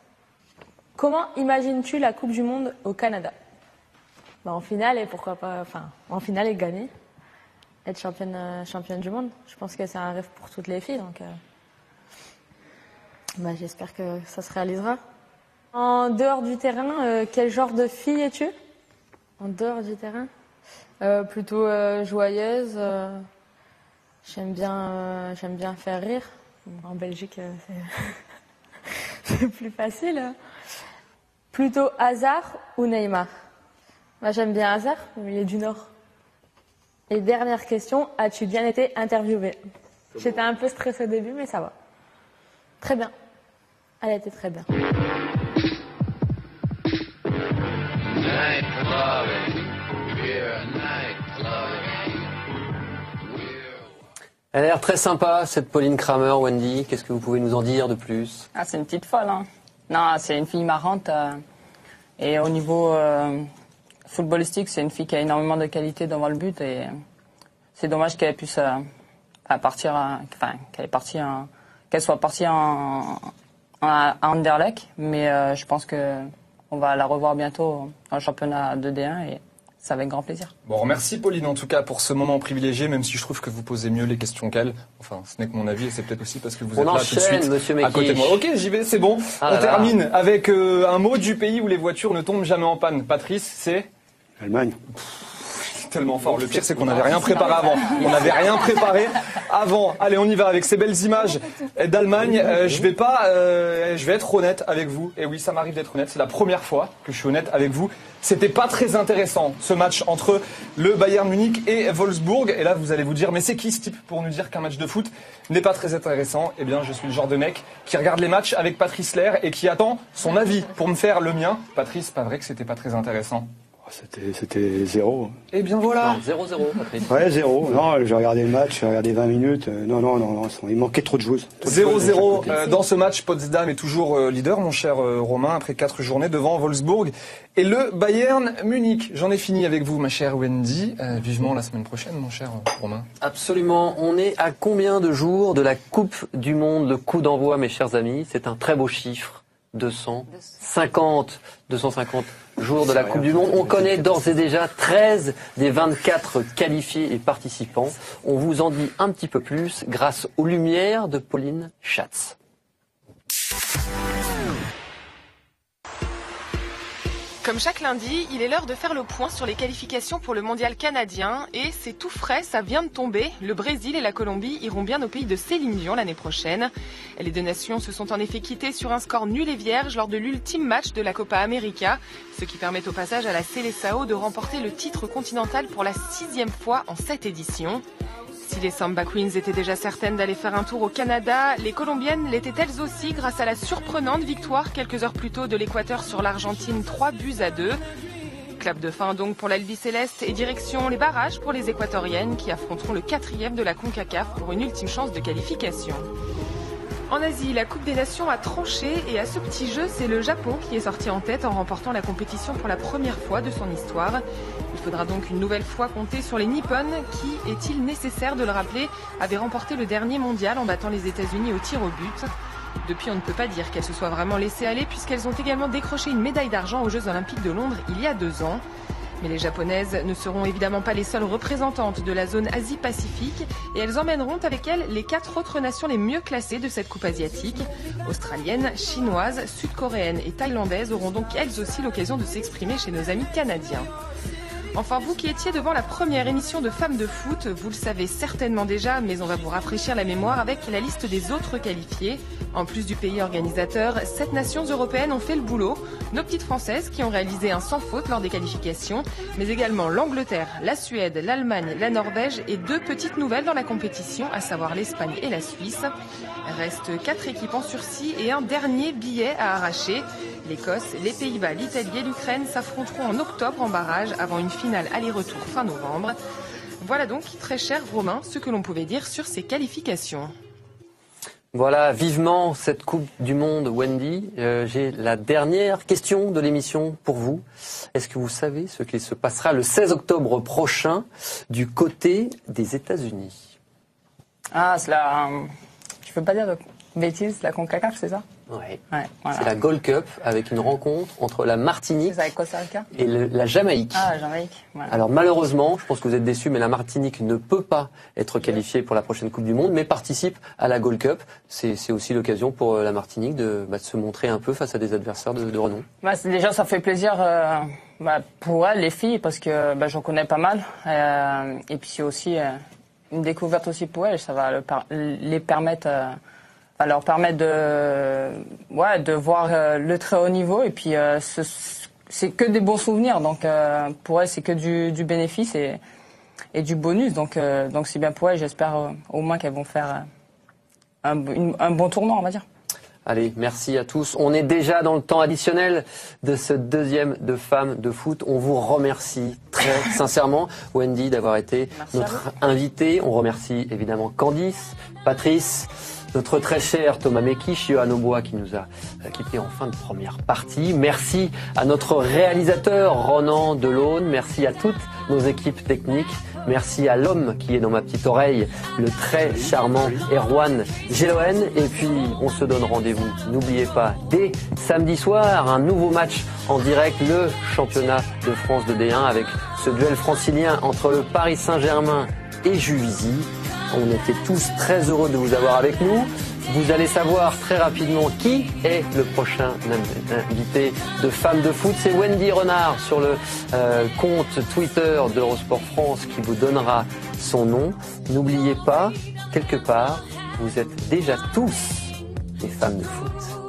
Comment imagines-tu la Coupe du Monde au Canada? En finale, et pourquoi pas, en finale et gagner, être championne du monde. Je pense que c'est un rêve pour toutes les filles, donc j'espère que ça se réalisera. En dehors du terrain, quel genre de fille es-tu? En dehors du terrain, plutôt joyeuse. J'aime bien faire rire. En Belgique, c'est plus facile. Plutôt Hazard ou Neymar? J'aime bien Hazard, mais il est du Nord. Et dernière question, as-tu bien été interviewée? J'étais un peu stressée au début, mais ça va. Très bien. Elle a été très bien. Elle a l'air très sympa, cette Pauline Kramer, Wendy. Qu'est-ce que vous pouvez nous en dire de plus? C'est une petite folle, hein. Non, c'est une fille marrante. Et au niveau footballistique, c'est une fille qui a énormément de qualité devant le but. Et c'est dommage qu'elle puisse qu'elle soit partie à Anderlecht. Mais je pense qu'on va la revoir bientôt dans le championnat de D1 et c'est avec grand plaisir. Bon, merci Pauline en tout cas pour ce moment privilégié, même si je trouve que vous posez mieux les questions qu'elle. Enfin, ce n'est que mon avis et c'est peut-être aussi parce que vous êtes là tout de suite monsieur à côté de moi. Ok, j'y vais, c'est bon. On termine avec un mot du pays où les voitures ne tombent jamais en panne. Patrice, c'est Allemagne. Tellement fort. Le pire, c'est qu'on n'avait rien préparé avant. On n'avait rien préparé avant. Allez, on y va avec ces belles images d'Allemagne. Je vais être honnête avec vous. Et oui, ça m'arrive d'être honnête. C'est la première fois que je suis honnête avec vous. C'était pas très intéressant, ce match entre le Bayern Munich et Wolfsburg. Et là, vous allez vous dire, mais c'est qui ce type pour nous dire qu'un match de foot n'est pas très intéressant? Eh bien, je suis le genre de mec qui regarde les matchs avec Patrice Lair et qui attend son avis pour me faire le mien. Patrice, pas vrai que c'était pas très intéressant? C'était 0. Eh bien voilà. 0-0, Patrice. Ouais, 0. Non, j'ai regardé le match, j'ai regardé 20 minutes. Non, il manquait trop de joueuses. 0-0 dans ce match. Potsdam est toujours leader, mon cher Romain, après 4 journées devant Wolfsburg et le Bayern Munich. J'en ai fini avec vous, ma chère Wendy. Vivement la semaine prochaine, mon cher Romain. Absolument. On est à combien de jours de la Coupe du Monde, le coup d'envoi, mes chers amis? C'est un très beau chiffre. 250 jours de la Coupe du Monde. On connaît d'ores et déjà 13 des 24 qualifiés et participants. On vous en dit un petit peu plus grâce aux lumières de Pauline Schatz. Comme chaque lundi, il est l'heure de faire le point sur les qualifications pour le mondial canadien. Et c'est tout frais, ça vient de tomber. Le Brésil et la Colombie iront bien au pays de Céline Dion l'année prochaine. Les deux nations se sont en effet quittées sur un score nul et vierge lors de l'ultime match de la Copa América, ce qui permet au passage à la Seleção de remporter le titre continental pour la 6e fois en cette édition. Si les Samba Queens étaient déjà certaines d'aller faire un tour au Canada, les Colombiennes l'étaient elles aussi grâce à la surprenante victoire quelques heures plus tôt de l'Équateur sur l'Argentine 3-2. Clap de fin donc pour l'Albi Céleste et direction les barrages pour les Équatoriennes qui affronteront le 4e de la CONCACAF pour une ultime chance de qualification. En Asie, la Coupe des Nations a tranché et à ce petit jeu, c'est le Japon qui est sorti en tête en remportant la compétition pour la première fois de son histoire. Il faudra donc une nouvelle fois compter sur les Nippon qui, est-il nécessaire de le rappeler, avaient remporté le dernier mondial en battant les États-Unis au tir au but. Depuis, on ne peut pas dire qu'elles se soient vraiment laissées aller puisqu'elles ont également décroché une médaille d'argent aux Jeux Olympiques de Londres il y a 2 ans. Mais les Japonaises ne seront évidemment pas les seules représentantes de la zone Asie-Pacifique et elles emmèneront avec elles les 4 autres nations les mieux classées de cette coupe asiatique. Australiennes, chinoises, sud-coréennes et thaïlandaises auront donc elles aussi l'occasion de s'exprimer chez nos amis canadiens. Enfin, vous qui étiez devant la première émission de Femmes de foot, vous le savez certainement déjà, mais on va vous rafraîchir la mémoire avec la liste des autres qualifiés. En plus du pays organisateur, 7 nations européennes ont fait le boulot. Nos petites Françaises qui ont réalisé un sans faute lors des qualifications, mais également l'Angleterre, la Suède, l'Allemagne, la Norvège et 2 petites nouvelles dans la compétition, à savoir l'Espagne et la Suisse. Restent 4 équipes en sursis et un dernier billet à arracher. L'Écosse, les Pays-Bas, l'Italie et l'Ukraine s'affronteront en octobre en barrage avant une finale aller-retour fin novembre. Voilà donc, très cher Romain, ce que l'on pouvait dire sur ces qualifications. Voilà, vivement cette Coupe du Monde, Wendy. J'ai la dernière question de l'émission pour vous. Est-ce que vous savez ce qui se passera le 16 octobre prochain du côté des États-Unis? Ah, c'est la... Je peux pas dire de bêtises, la CONCACAF, c'est ça? Ouais. Voilà. C'est la Gold Cup avec une rencontre entre la Martinique et la Jamaïque. Ah, la Jamaïque. Voilà. Alors malheureusement, je pense que vous êtes déçus, mais la Martinique ne peut pas être qualifiée pour la prochaine Coupe du Monde, mais participe à la Gold Cup. C'est aussi l'occasion pour la Martinique de se montrer un peu face à des adversaires de renom. Déjà, ça fait plaisir pour elles, les filles, parce que j'en connais pas mal. Et puis c'est aussi une découverte aussi pour elles. Ça va les permettre... leur permettre de voir le très haut niveau et puis c'est que des bons souvenirs, donc pour elles c'est que du bénéfice et du bonus, donc c'est bien pour elles. J'espère au moins qu'elles vont faire un bon tournoi, on va dire. Allez, merci à tous. On est déjà dans le temps additionnel de ce deuxième de Femmes de foot. On vous remercie très sincèrement, Wendy, d'avoir été notre invitée. On remercie évidemment Candice, Patrice, notre très cher Thomas Mekish, Johan Aubois qui nous a quittés en fin de première partie. Merci à notre réalisateur Ronan Delaune. Merci à toutes nos équipes techniques. Merci à l'homme qui est dans ma petite oreille, le très charmant Erwan Geloen. Et puis, on se donne rendez-vous. N'oubliez pas, dès samedi soir, un nouveau match en direct, le championnat de France de D1 avec ce duel francilien entre le Paris Saint-Germain et Juvisy. On était tous très heureux de vous avoir avec nous. Vous allez savoir très rapidement qui est le prochain invité de Femmes de foot. C'est Wendy Renard sur le compte Twitter d'Eurosport France qui vous donnera son nom. N'oubliez pas, quelque part, vous êtes déjà tous des femmes de foot.